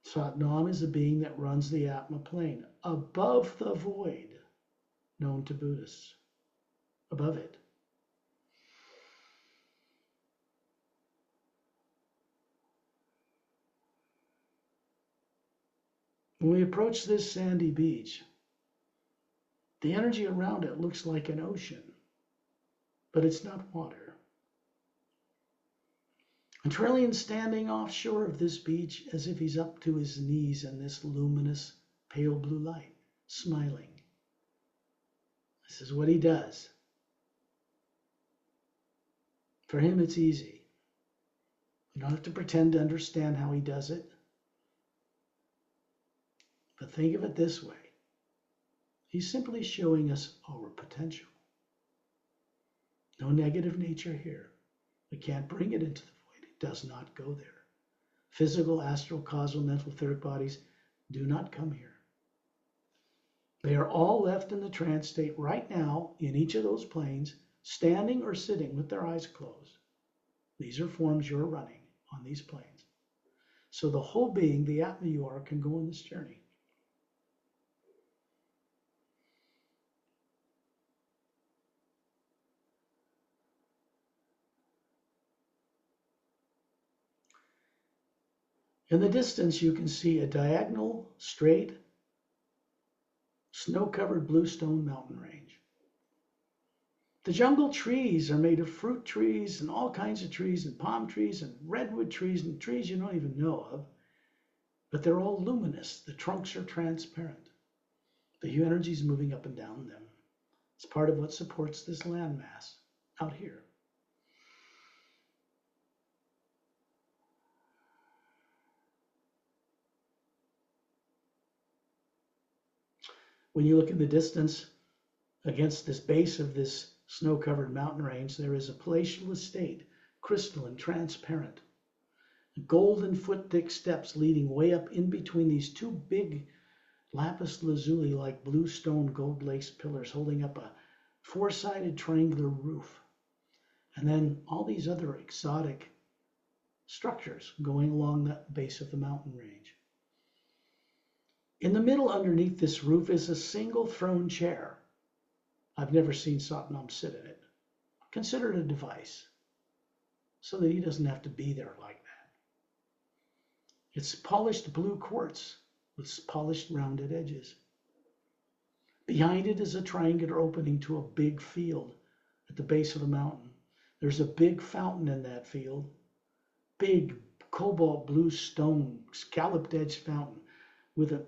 Satnam is a being that runs the Atma plane above the void known to Buddhists, above it. When we approach this sandy beach, the energy around it looks like an ocean, but it's not water. And Tyrellian standing offshore of this beach as if he's up to his knees in this luminous, pale blue light, smiling. This is what he does. For him, it's easy. You don't have to pretend to understand how he does it. But think of it this way. He's simply showing us our potential. No negative nature here. We can't bring it into the void. It does not go there. Physical, astral, causal, mental, etheric bodies do not come here. They are all left in the trance state right now in each of those planes, standing or sitting with their eyes closed. These are forms you're running on these planes. So the whole being, the Atma you are, can go on this journey. In the distance, you can see a diagonal, straight, snow-covered bluestone mountain range. The jungle trees are made of fruit trees and all kinds of trees and palm trees and redwood trees and trees you don't even know of, but they're all luminous. The trunks are transparent. The hue energy is moving up and down them. It's part of what supports this landmass out here. When you look in the distance against this base of this snow-covered mountain range, there is a palatial estate, crystalline, transparent. Golden foot-thick steps leading way up in between these two big lapis lazuli-like blue stone gold-laced pillars holding up a four-sided triangular roof. And then all these other exotic structures going along the base of the mountain range. In the middle underneath this roof is a single throne chair. I've never seen Satnam sit in it. Consider it a device so that he doesn't have to be there like that. It's polished blue quartz with polished rounded edges. Behind it is a triangular opening to a big field at the base of the mountain. There's a big fountain in that field big cobalt blue stone, scalloped edge fountain with a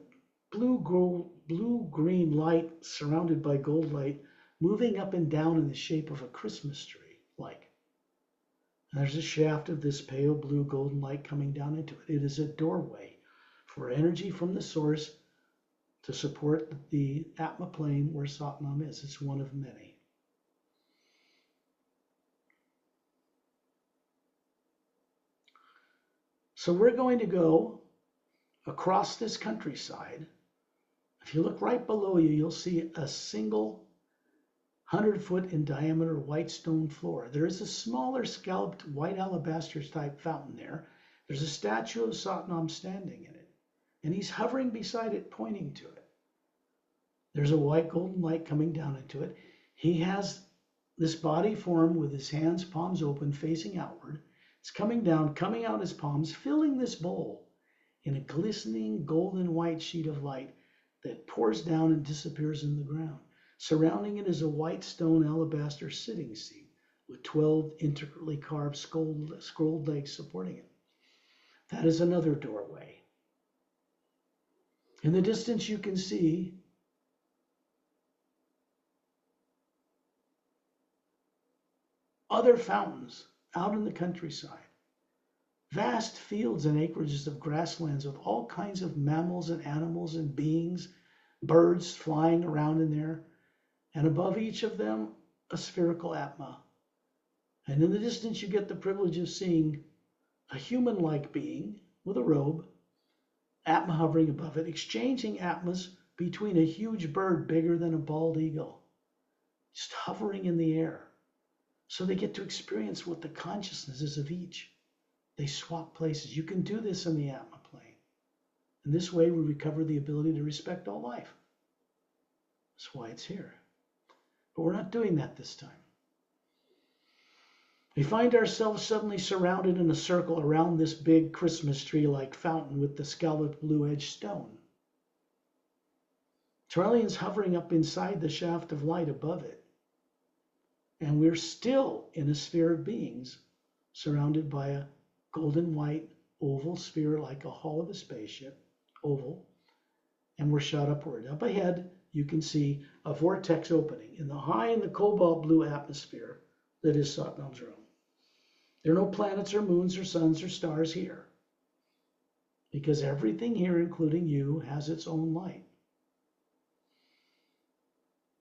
blue-green light surrounded by gold light moving up and down in the shape of a Christmas tree, like. And there's a shaft of this pale blue golden light coming down into it. It is a doorway for energy from the source to support the Atma plane where Satnam is. It's one of many. So we're going to go across this countryside. If you look right below you, you'll see a single 100-foot in diameter white stone floor. There is a smaller scalloped white alabaster type fountain there. There's a statue of Satnam standing in it, and he's hovering beside it, pointing to it. There's a white golden light coming down into it. He has this body form with his hands, palms open, facing outward. It's coming down, coming out his palms, filling this bowl in a glistening golden white sheet of light that pours down and disappears in the ground. Surrounding it is a white stone alabaster sitting seat with 12 intricately carved scrolled legs supporting it. That is another doorway. In the distance you can see other fountains out in the countryside. Vast fields and acreages of grasslands with all kinds of mammals and animals and beings, birds flying around in there, and above each of them, a spherical Atma. And in the distance, you get the privilege of seeing a human-like being with a robe, Atma hovering above it, exchanging Atmas between a huge bird bigger than a bald eagle, just hovering in the air. So they get to experience what the consciousness is of each. They swap places. You can do this in the Atma plane. In this way, we recover the ability to respect all life. That's why it's here. But we're not doing that this time. We find ourselves suddenly surrounded in a circle around this big Christmas tree-like fountain with the scalloped blue-edged stone. Trillian's hovering up inside the shaft of light above it. And we're still in a sphere of beings surrounded by a golden white oval sphere like a hull of a spaceship, oval, and we're shot upward. Up ahead, you can see a vortex opening in the cobalt blue atmosphere that is Satnam's room. There are no planets or moons or suns or stars here because everything here, including you, has its own light.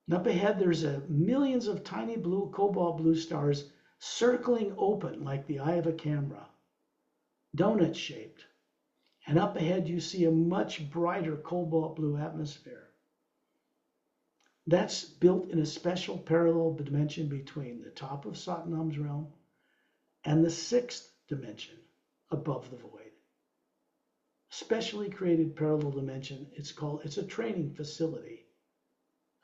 And up ahead, there's millions of tiny blue, cobalt blue stars circling open like the eye of a camera, donut-shaped. And up ahead, you see a much brighter cobalt blue atmosphere. That's built in a special parallel dimension between the top of Satnam's realm and the sixth dimension above the void. Specially created parallel dimension. It's a training facility.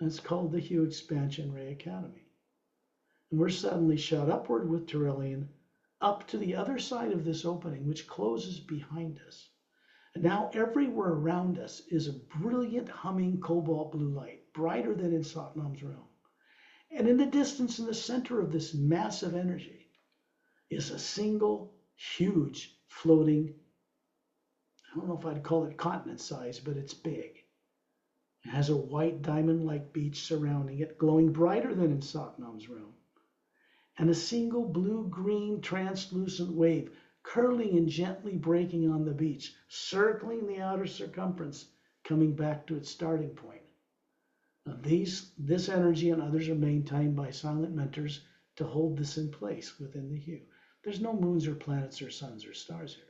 And it's called the HU.Exp.Ray Academy. And we're suddenly shot upward with Trillian up to the other side of this opening, which closes behind us. And now everywhere around us is a brilliant humming cobalt blue light, brighter than in Satnam's realm. And in the distance, in the center of this massive energy, is a single, huge, floating, I don't know if I'd call it continent size, but it's big. It has a white diamond-like beach surrounding it, glowing brighter than in Satnam's realm. And a single blue-green translucent wave curling and gently breaking on the beach, circling the outer circumference, coming back to its starting point. Now this energy and others are maintained by silent mentors to hold this in place within the hue. There's no moons or planets or suns or stars here.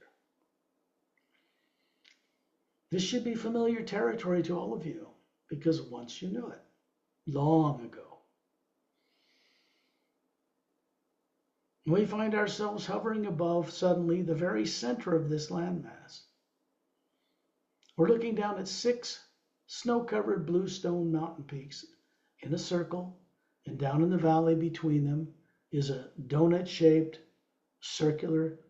This should be familiar territory to all of you, because once you knew it, long ago. We find ourselves hovering above, suddenly, the very center of this landmass. We're looking down at 6 snow-covered blue stone mountain peaks in a circle, and down in the valley between them is a donut-shaped, circular,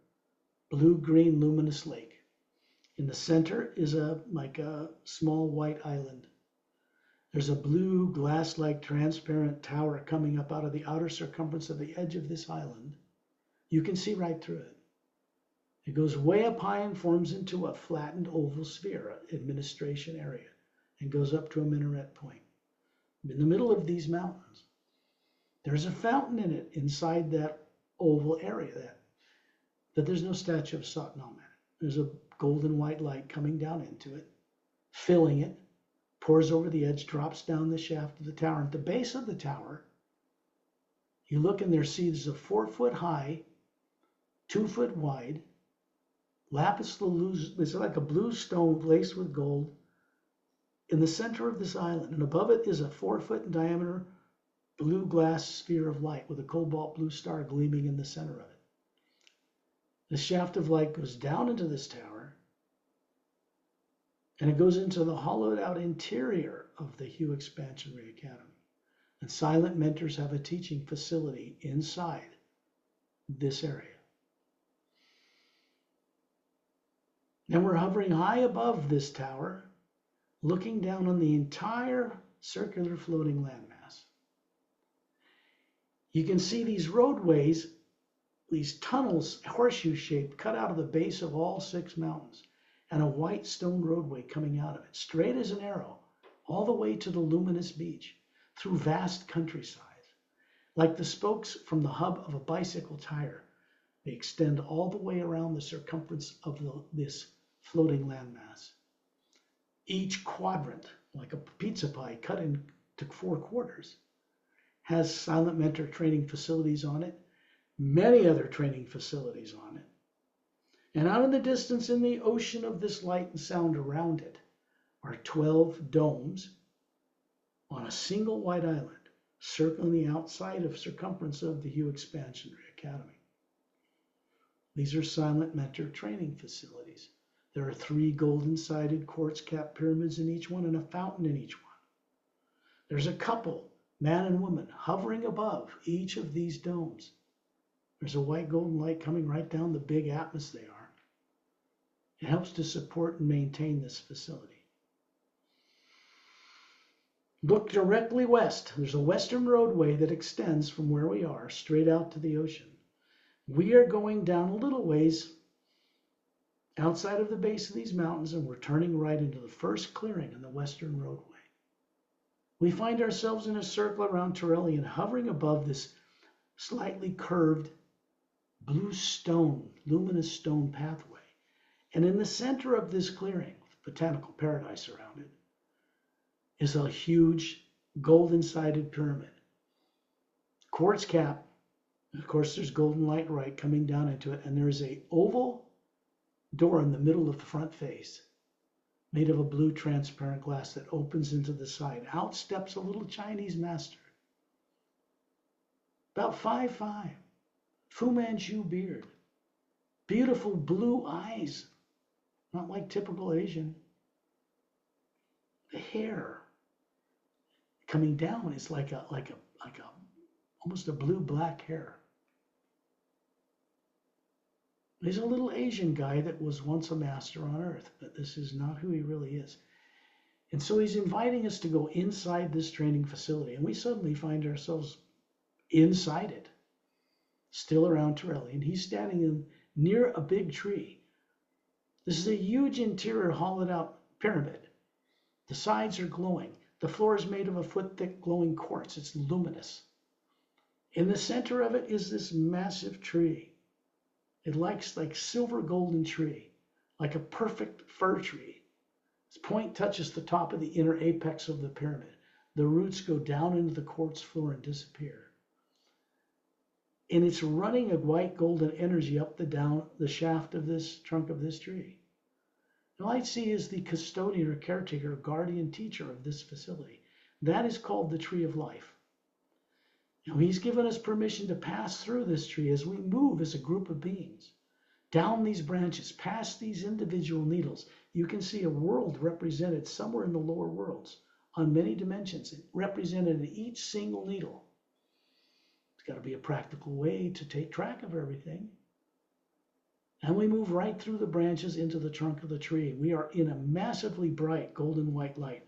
blue-green luminous lake. In the center is like a small white island. There's a blue glass-like transparent tower coming up out of the outer circumference of the edge of this island. You can see right through it. It goes way up high and forms into a flattened oval sphere, administration area, and goes up to a minaret point. In the middle of these mountains, there's a fountain in it inside that oval area that there's no statue of Satnam in it. There's a golden white light coming down into it, filling it, pours over the edge, drops down the shaft of the tower. At the base of the tower, you look and there's a 4-foot high, 2-foot wide, lapis lazuli, it's like a blue stone laced with gold, in the center of this island. And above it is a 4-foot in diameter blue glass sphere of light with a cobalt blue star gleaming in the center of it. The shaft of light goes down into this tower, and it goes into the hollowed out interior of the HU.Exp.Ray Academy. And silent mentors have a teaching facility inside this area. And we're hovering high above this tower, looking down on the entire circular floating landmass. You can see these roadways, these tunnels, horseshoe-shaped, cut out of the base of all 6 mountains, and a white stone roadway coming out of it, straight as an arrow, all the way to the luminous beach, through vast countryside. Like the spokes from the hub of a bicycle tire, they extend all the way around the circumference of this floating landmass. Each quadrant, like a pizza pie cut into 4 quarters, has silent mentor training facilities on it, many other training facilities on it. And out in the distance, in the ocean of this light and sound around it, are 12 domes on a single white island, circling the outside of circumference of the HU.Exp.Ray Academy. These are silent mentor training facilities. There are 3 golden-sided quartz-capped pyramids in each one and a fountain in each one. There's a couple, man and woman, hovering above each of these domes. There's a white golden light coming right down the big Atmas they are. It helps to support and maintain this facility. Look directly west. There's a western roadway that extends from where we are straight out to the ocean. We are going down a little ways outside of the base of these mountains, and we're turning right into the first clearing in the western roadway. We find ourselves in a circle around Torellian, hovering above this slightly curved blue stone, luminous stone pathway. And in the center of this clearing, botanical paradise around it, is a huge golden-sided pyramid. Quartz cap, and of course there's golden light right coming down into it, and there's a oval door in the middle of the front face, made of a blue transparent glass that opens into the side. Out steps a little Chinese master, about 5'5", Fu Manchu beard, beautiful blue eyes, not like typical Asian. The hair coming down is like a almost a blue-black hair. He's a little Asian guy that was once a master on Earth, but this is not who he really is. And so he's inviting us to go inside this training facility, and we suddenly find ourselves inside it, still around Torelli, and he's standing near a big tree. This is a huge interior hollowed out pyramid. The sides are glowing. The floor is made of a foot-thick glowing quartz. It's luminous. In the center of it is this massive tree. It looks like silver golden tree, like a perfect fir tree. Its point touches the top of the inner apex of the pyramid. The roots go down into the quartz floor and disappear. And it's running a white golden energy up the shaft of this trunk of this tree. Now, I see is the custodian or caretaker, guardian teacher of this facility. That is called the Tree of Life. Now, he's given us permission to pass through this tree as we move as a group of beings. Down these branches, past these individual needles, you can see a world represented somewhere in the lower worlds on many dimensions, represented in each single needle. It's got to be a practical way to take track of everything. And we move right through the branches into the trunk of the tree. We are in a massively bright golden white light,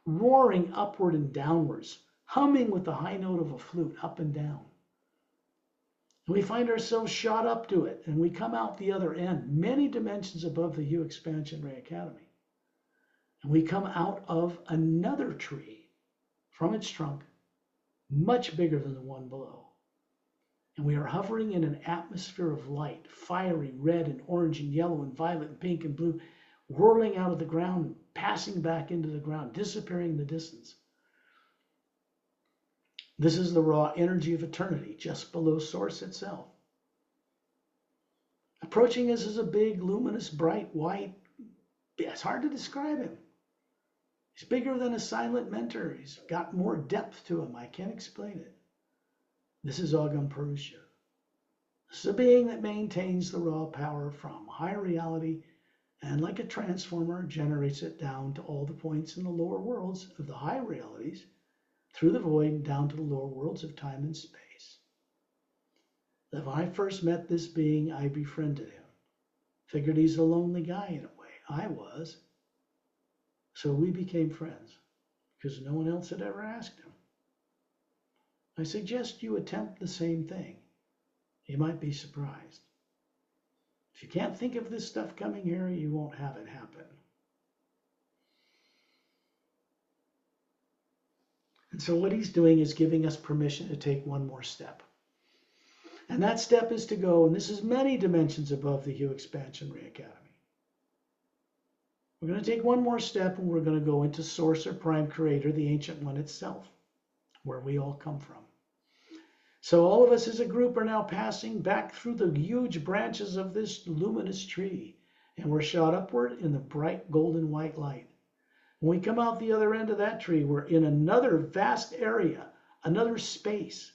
roaring upward and downwards, humming with the high note of a flute up and down. And we find ourselves shot up to it, and we come out the other end, many dimensions above the HU.Exp.Ray Academy. And we come out of another tree from its trunk, much bigger than the one below. And we are hovering in an atmosphere of light, fiery red and orange and yellow and violet and pink and blue, whirling out of the ground, passing back into the ground, disappearing in the distance. This is the raw energy of eternity, just below Source itself. Approaching us is a big, luminous, bright, white. It's hard to describe him. He's bigger than a silent mentor. He's got more depth to him. I can't explain it. This is Awaken. This is a being that maintains the raw power from higher reality and, like a transformer, generates it down to all the points in the lower worlds of the high realities, through the void down to the lower worlds of time and space. When I first met this being, I befriended him. Figured he's a lonely guy in a way. I was. So we became friends, because no one else had ever asked him. I suggest you attempt the same thing. You might be surprised. If you can't think of this stuff coming here, you won't have it happen. And so what he's doing is giving us permission to take one more step. And that step is to go, and this is many dimensions above the HU.Exp.Ray Academy. We're going to take one more step, and we're going to go into Source or Prime Creator, the Ancient One itself, where we all come from. So all of us as a group are now passing back through the huge branches of this luminous tree, and we're shot upward in the bright golden white light. When we come out the other end of that tree, we're in another vast area, another space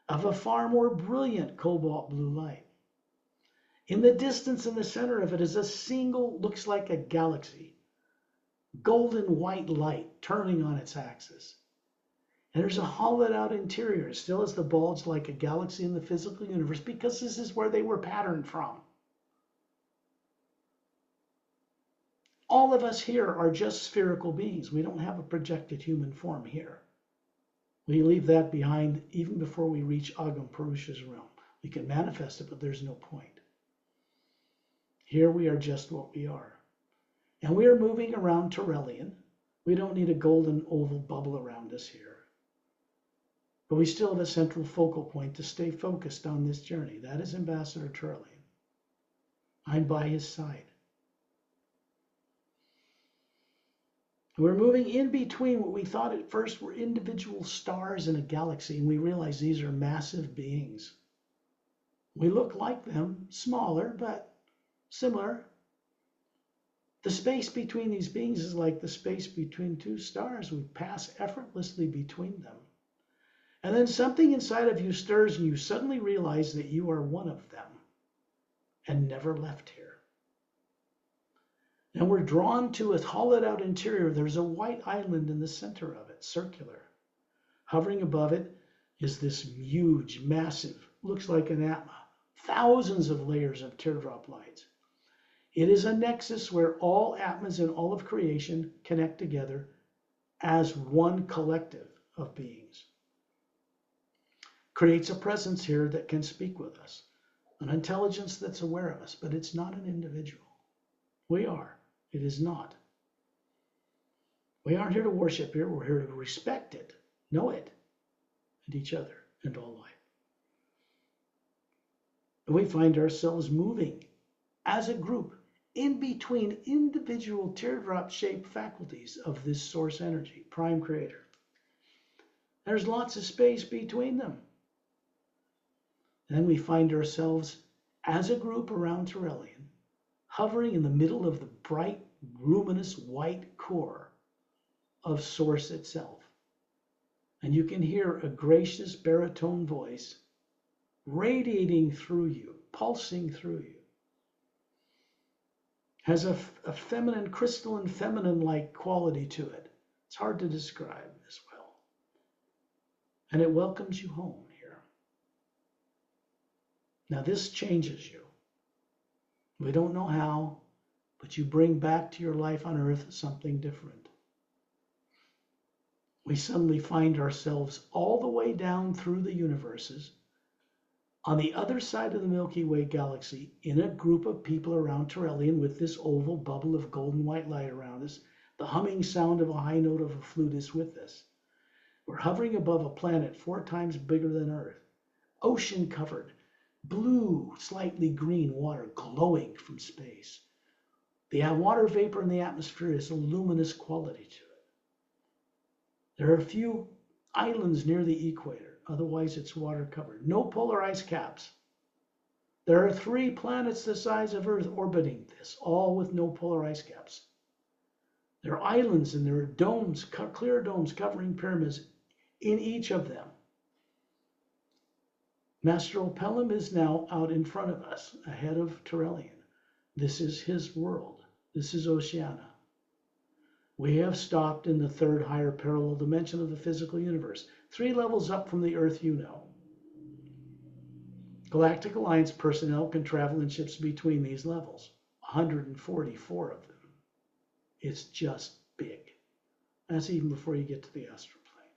of a far more brilliant cobalt blue light. In the distance, in the center of it, is a single, looks like a galaxy, golden white light turning on its axis. And there's a hollowed out interior. It still has the bulge like a galaxy in the physical universe, because this is where they were patterned from. All of us here are just spherical beings. We don't have a projected human form here. We leave that behind even before we reach Awaken's realm. We can manifest it, but there's no point. Here we are just what we are. And we are moving around Terrellian. We don't need a golden oval bubble around us here. But we still have a central focal point to stay focused on this journey. That is Ambassador Terrellian. I'm by his side. We're moving in between what we thought at first were individual stars in a galaxy, and we realize these are massive beings. We look like them, smaller, but similar. The space between these beings is like the space between two stars. We pass effortlessly between them. And then something inside of you stirs, and you suddenly realize that you are one of them and never left here. And we're drawn to a hollowed out interior. There's a white island in the center of it, circular. Hovering above it is this huge, massive, looks like an Atma, thousands of layers of teardrop lights. It is a nexus where all Atmas in all of creation connect together as one collective of beings. Creates a presence here that can speak with us, an intelligence that's aware of us, but it's not an individual. We are. It is not. We aren't here to worship here. We're here to respect it, know it, and each other, and all life. And we find ourselves moving as a group in between individual teardrop-shaped faculties of this source energy, Prime Creator. There's lots of space between them. Then we find ourselves as a group around Terrellian, hovering in the middle of the bright, luminous white core of Source itself. And you can hear a gracious baritone voice radiating through you, pulsing through you. Has a feminine, crystalline, feminine-like quality to it. It's hard to describe as well. And it welcomes you home here. Now this changes you. We don't know how, but you bring back to your life on earth something different. We suddenly find ourselves all the way down through the universes, On the other side of the Milky Way galaxy, in a group of people around Turelian with this oval bubble of golden white light around us, the humming sound of a high note of a flute is with us. We're hovering above a planet 4 times bigger than Earth, ocean covered, blue, slightly green water glowing from space. The water vapor in the atmosphere is a luminous quality to it. There are a few islands near the equator, otherwise it's water covered. No polar ice caps. There are 3 planets the size of Earth orbiting this, all with no polar ice caps. There are islands and there are domes, clear domes covering pyramids in each of them. Master Opelum is now out in front of us, ahead of Turelian. This is his world. This is Oceana. We have stopped in the 3rd higher parallel dimension of the physical universe, 3 levels up from the Earth you know. Galactic Alliance personnel can travel in ships between these levels, 144 of them. It's just big. That's even before you get to the astral plane.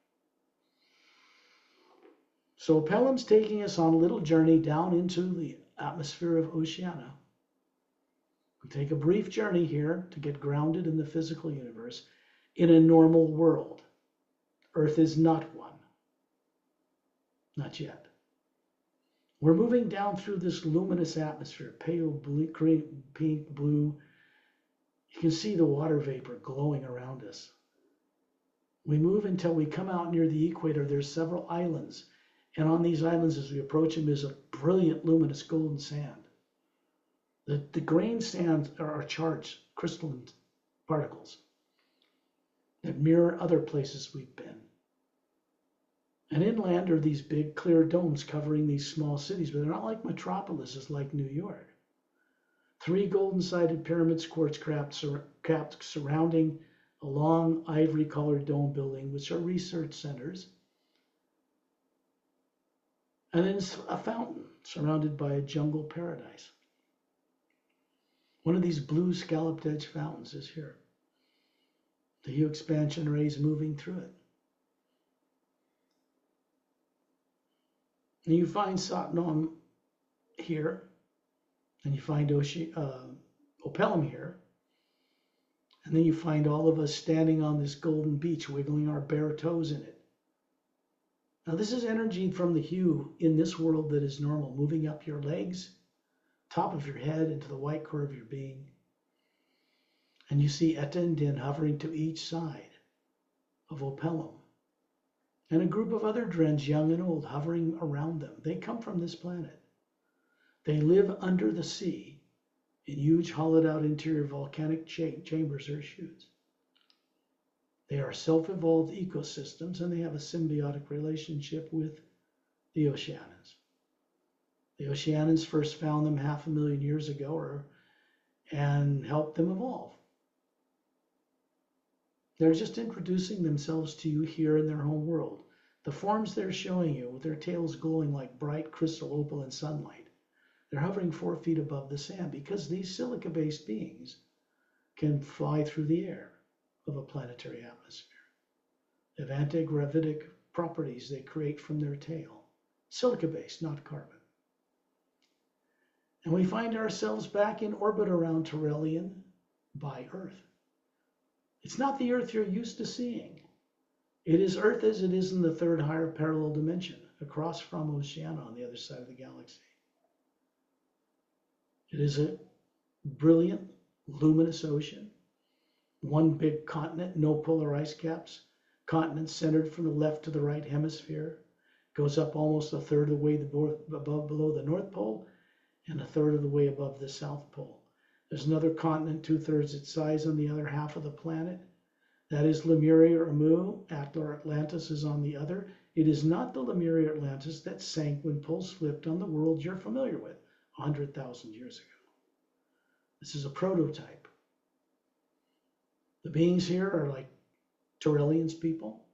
So Opelum's taking us on a little journey down into the atmosphere of Oceana. We take a brief journey here to get grounded in the physical universe in a normal world. Earth is not one. Not yet. We're moving down through this luminous atmosphere, pale blue, green, pink, blue. You can see the water vapor glowing around us. We move until we come out near the equator. There's several islands. And on these islands, as we approach them, is a brilliant luminous golden sand. The grain sands are charged crystalline particles that mirror other places we've been. And inland are these big clear domes covering these small cities, but they're not like metropolises like New York. 3 golden-sided pyramids, quartz capped surrounding a long ivory-colored dome building, which are research centers. And then a fountain surrounded by a jungle paradise. One of these blue scalloped edge fountains is here. The HU expansion rays moving through it. And you find Satnam here, and you find Opelum here, and then you find all of us standing on this golden beach, wiggling our bare toes in it. Now this is energy from the HU in this world that is normal, moving up your legs, top of your head, into the white core of your being. And you see Etta and Din hovering to each side of Opelum. And a group of other Drens, young and old, hovering around them. They come from this planet. They live under the sea in huge hollowed out interior volcanic chambers or chutes. They are self-evolved ecosystems, and they have a symbiotic relationship with the Oceanans. The Oceanans first found them 500,000 years ago and helped them evolve. They're just introducing themselves to you here in their home world. The forms they're showing you, with their tails glowing like bright crystal opal in sunlight, they're hovering 4 feet above the sand because these silica-based beings can fly through the air of a planetary atmosphere. They have anti-gravitic properties they create from their tail. Silica-based, not carbon. And we find ourselves back in orbit around Turelian by Earth. It's not the Earth you're used to seeing. It is Earth as it is in the 3rd higher parallel dimension, across from Oceana on the other side of the galaxy. It is a brilliant, luminous ocean. One big continent, no polar ice caps. Continent centered from the left to the right hemisphere. Goes up almost 1/3 of the way below the North Pole and 1/3 of the way above the South Pole. There's another continent 2/3 its size on the other half of the planet. That is Lemuria or Mu. Atlar Atlantis is on the other. It is not the Lemuria Atlantis that sank when poles flipped on the world you're familiar with 100,000 years ago. This is a prototype. The beings here are like Turelian's people,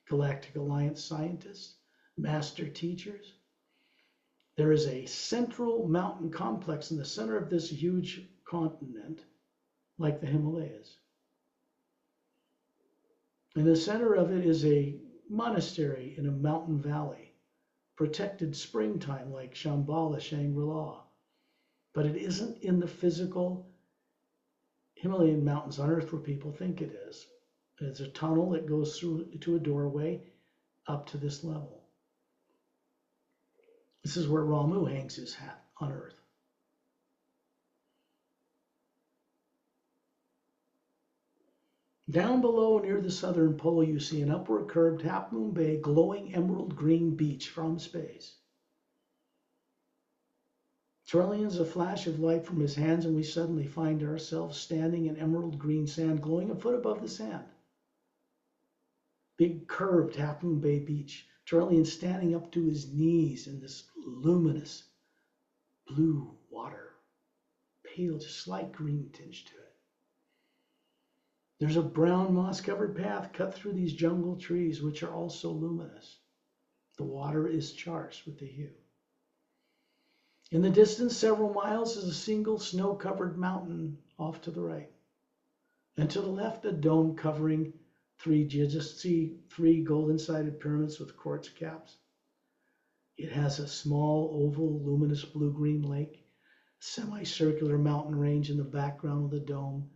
Galactic Alliance scientists, master teachers. There is a central mountain complex in the center of this huge continent, like the Himalayas. In the center of it is a monastery in a mountain valley protected springtime like Shambhala, Shangri-La. But it isn't in the physical Himalayan mountains on Earth where people think it is. It's a tunnel that goes through to a doorway up to this level. This is where Ramu hangs his hat on Earth. Down below near the southern pole, you see an upward curved half moon bay, glowing emerald green beach from space. Trillions a flash of light from his hands, and we suddenly find ourselves standing in emerald green sand, glowing a foot above the sand. Big curved half moon bay beach. Trillian standing up to his knees in this luminous blue water, pale, just slight green tinge to it. There's a brown moss-covered path cut through these jungle trees, which are also luminous. The water is charged with the hue. In the distance, several miles, is a single snow-covered mountain off to the right. And to the left, a dome covering three golden-sided pyramids with quartz caps. It has a small, oval, luminous blue-green lake, semicircular mountain range in the background of the dome,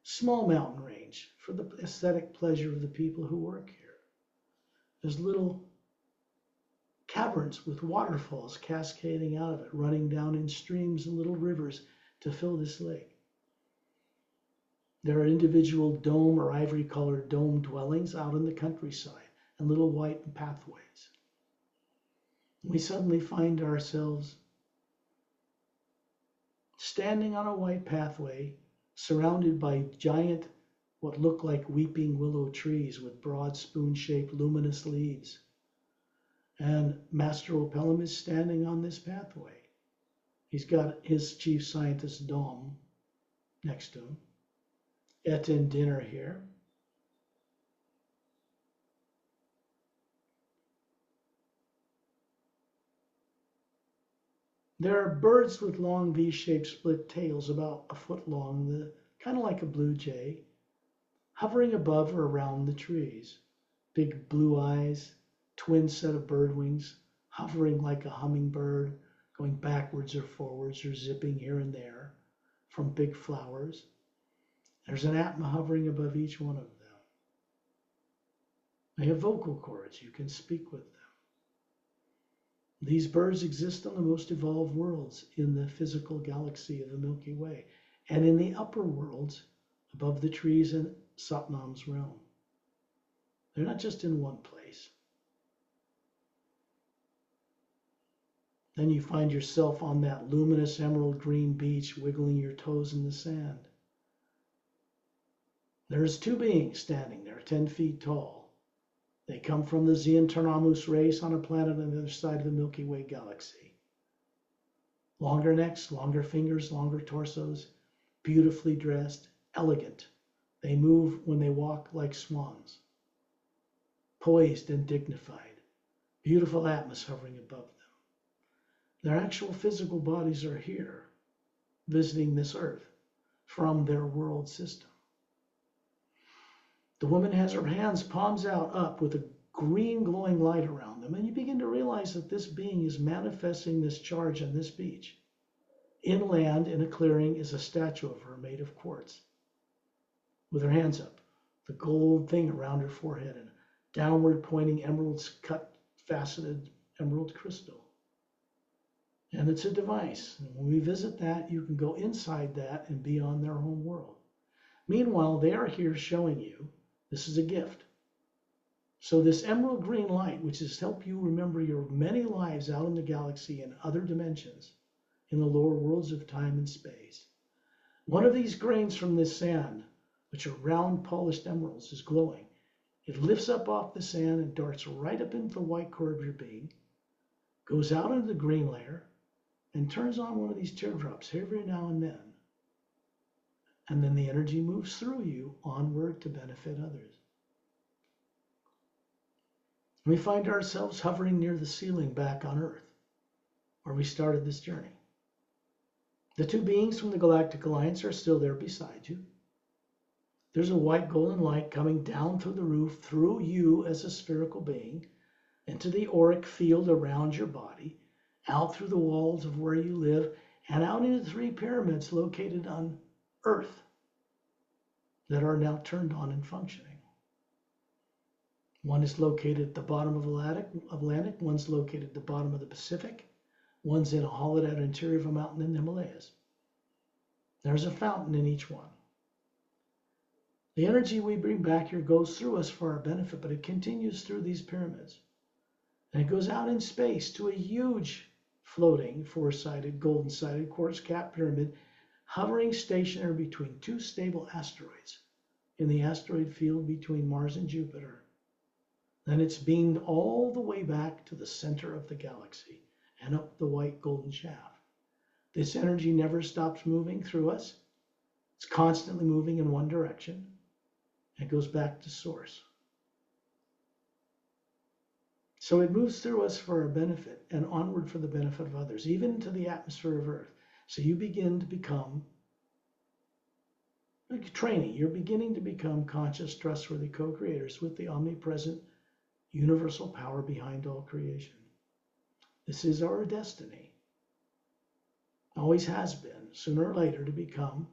small mountain range for the aesthetic pleasure of the people who work here. There's little caverns with waterfalls cascading out of it, running down in streams and little rivers to fill this lake. There are individual dome or ivory-colored dome dwellings out in the countryside and little white pathways. We suddenly find ourselves standing on a white pathway surrounded by giant, what look like weeping willow trees with broad spoon-shaped luminous leaves. And Master Opelum is standing on this pathway. He's got his chief scientist, Dom, next to him. Eating dinner here. There are birds with long V-shaped split tails about a foot long, kind of like a blue jay, hovering above or around the trees. Big blue eyes, twin set of bird wings, hovering like a hummingbird, going backwards or forwards or zipping here and there from big flowers. There's an Atma hovering above each one of them. They have vocal cords. You can speak with them. These birds exist on the most evolved worlds in the physical galaxy of the Milky Way and in the upper worlds above the trees in Satnam's realm. They're not just in one place. Then you find yourself on that luminous emerald green beach, wiggling your toes in the sand. There's two beings standing there, 10 feet tall. They come from the Xeon race on a planet on the other side of the Milky Way galaxy. Longer necks, longer fingers, longer torsos, beautifully dressed, elegant. They move when they walk like swans. Poised and dignified. Beautiful Atmas hovering above them. Their actual physical bodies are here, visiting this Earth from their world system. The woman has her hands palms out up with a green glowing light around them, and you begin to realize that this being is manifesting this charge on this beach. Inland in a clearing is a statue of her made of quartz, with her hands up, the gold thing around her forehead, and downward pointing emeralds cut faceted emerald crystal. And it's a device. And when we visit that, you can go inside that and be on their home world. Meanwhile, they are here showing you this is a gift. So this emerald green light, which has helped you remember your many lives out in the galaxy and other dimensions in the lower worlds of time and space. One of these grains from this sand, which are round polished emeralds, is glowing. It lifts up off the sand and darts right up into the white core of your being, goes out into the green layer, and turns on one of these teardrops every now and then. And then the energy moves through you onward to benefit others. We find ourselves hovering near the ceiling back on Earth, where we started this journey. The two beings from the Galactic Alliance are still there beside you. There's a white golden light coming down through the roof, through you as a spherical being, into the auric field around your body, out through the walls of where you live, and out into 3 pyramids located on Earth that are now turned on and functioning. One is located at the bottom of Atlantic, one's located at the bottom of the Pacific, one's in a hollowed out interior of a mountain in the Himalayas. There's a fountain in each one. The energy we bring back here goes through us for our benefit, but it continues through these pyramids. And it goes out in space to a huge floating 4-sided, golden-sided quartz cap pyramid hovering stationary between 2 stable asteroids in the asteroid field between Mars and Jupiter. Then it's beamed all the way back to the center of the galaxy and up the white golden shaft. This energy never stops moving through us. It's constantly moving in one direction. It goes back to source. So it moves through us for our benefit and onward for the benefit of others, even into the atmosphere of Earth. So you begin to become, like training, you're beginning to become conscious, trustworthy co-creators with the omnipresent universal power behind all creation. This is our destiny. Always has been, sooner or later, to become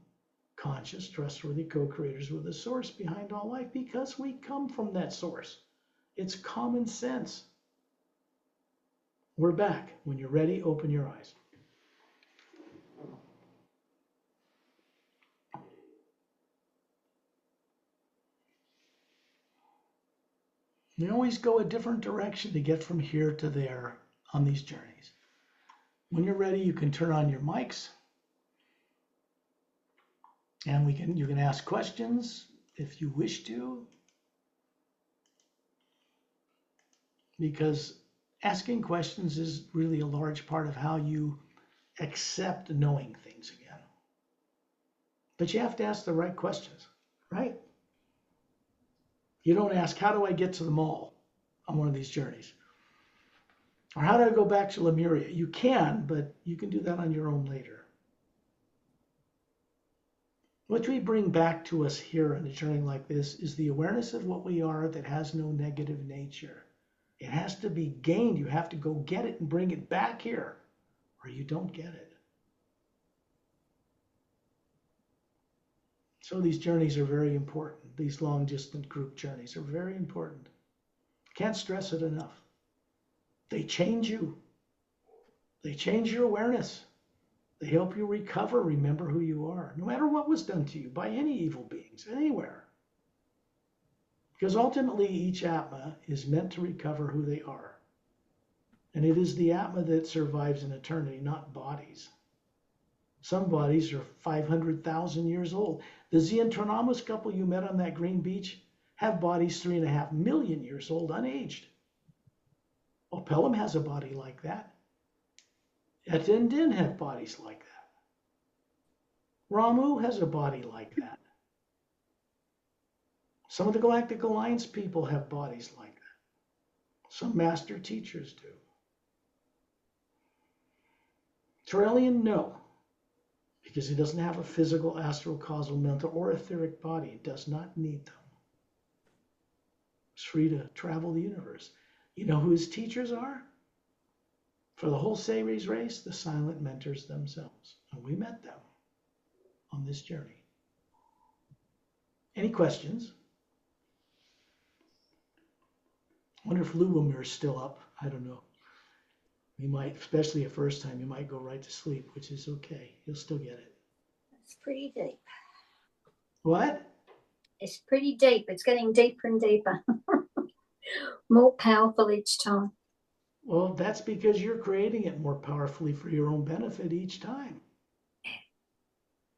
conscious, trustworthy co-creators with the source behind all life, because we come from that source. It's common sense. We're back. When you're ready, open your eyes. You always go a different direction to get from here to there on these journeys. When you're ready, you can turn on your mics, and you can ask questions if you wish to, because asking questions is really a large part of how you accept knowing things again. But you have to ask the right questions, right? You don't ask, how do I get to the mall on one of these journeys? Or how do I go back to Lemriel? You can, but you can do that on your own later. What we bring back to us here in a journey like this is the awareness of what we are that has no negative nature. It has to be gained. You have to go get it and bring it back here, or you don't get it. So these journeys are very important. These long-distance group journeys are very important. Can't stress it enough. They change you. They change your awareness. They help you recover, remember who you are, no matter what was done to you by any evil beings, anywhere. Because ultimately, each Atma is meant to recover who they are. And it is the Atma that survives in eternity, not bodies. Some bodies are 500,000 years old. The Zientronomos couple you met on that green beach have bodies 3.5 million years old, unaged. Well, Pelham has a body like that. Etendin have bodies like that. Ramu has a body like that. Some of the Galactic Alliance people have bodies like that. Some master teachers do. Terrellian, no. Because he doesn't have a physical, astral, causal, mental, or etheric body. It does not need them. It's free to travel the universe. You know who his teachers are? For the whole Ceres race, the silent mentors themselves. And we met them on this journey. Any questions? I wonder if Lubomir's still up. I don't know. You might, especially the first time, you might go right to sleep, which is okay. You'll still get it. It's pretty deep. What? It's pretty deep. It's getting deeper and deeper. More powerful each time. Well, that's because you're creating it more powerfully for your own benefit each time.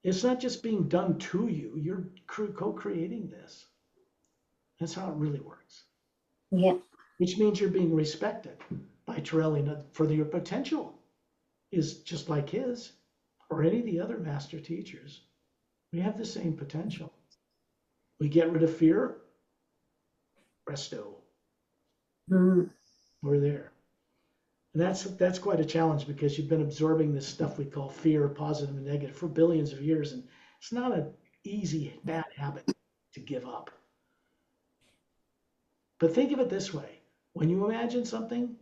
It's not just being done to you. You're co-creating this. That's how it really works. Yeah. Which means you're being respected by Terrellian for your potential is just like his or any of the other master teachers. We have the same potential. We get rid of fear, presto. We're there. And that's quite a challenge because you've been absorbing this stuff we call fear, positive and negative, for billions of years. And it's not an easy, bad habit to give up. But think of it this way. When you imagine something,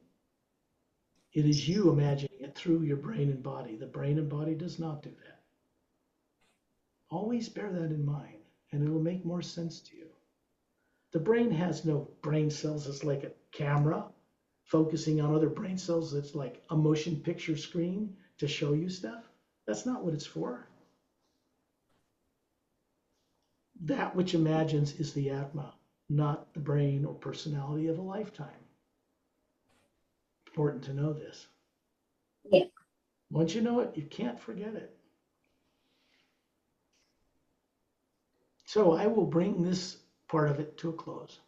it is you imagining it through your brain and body. The brain and body does not do that. Always bear that in mind, and it will make more sense to you. The brain has no brain cells. It's like a camera focusing on other brain cells. It's like a motion picture screen to show you stuff. That's not what it's for. That which imagines is the Atma, not the brain or personality of a lifetime. Important to know this. Yeah. Once you know it, you can't forget it. So I will bring this part of it to a close.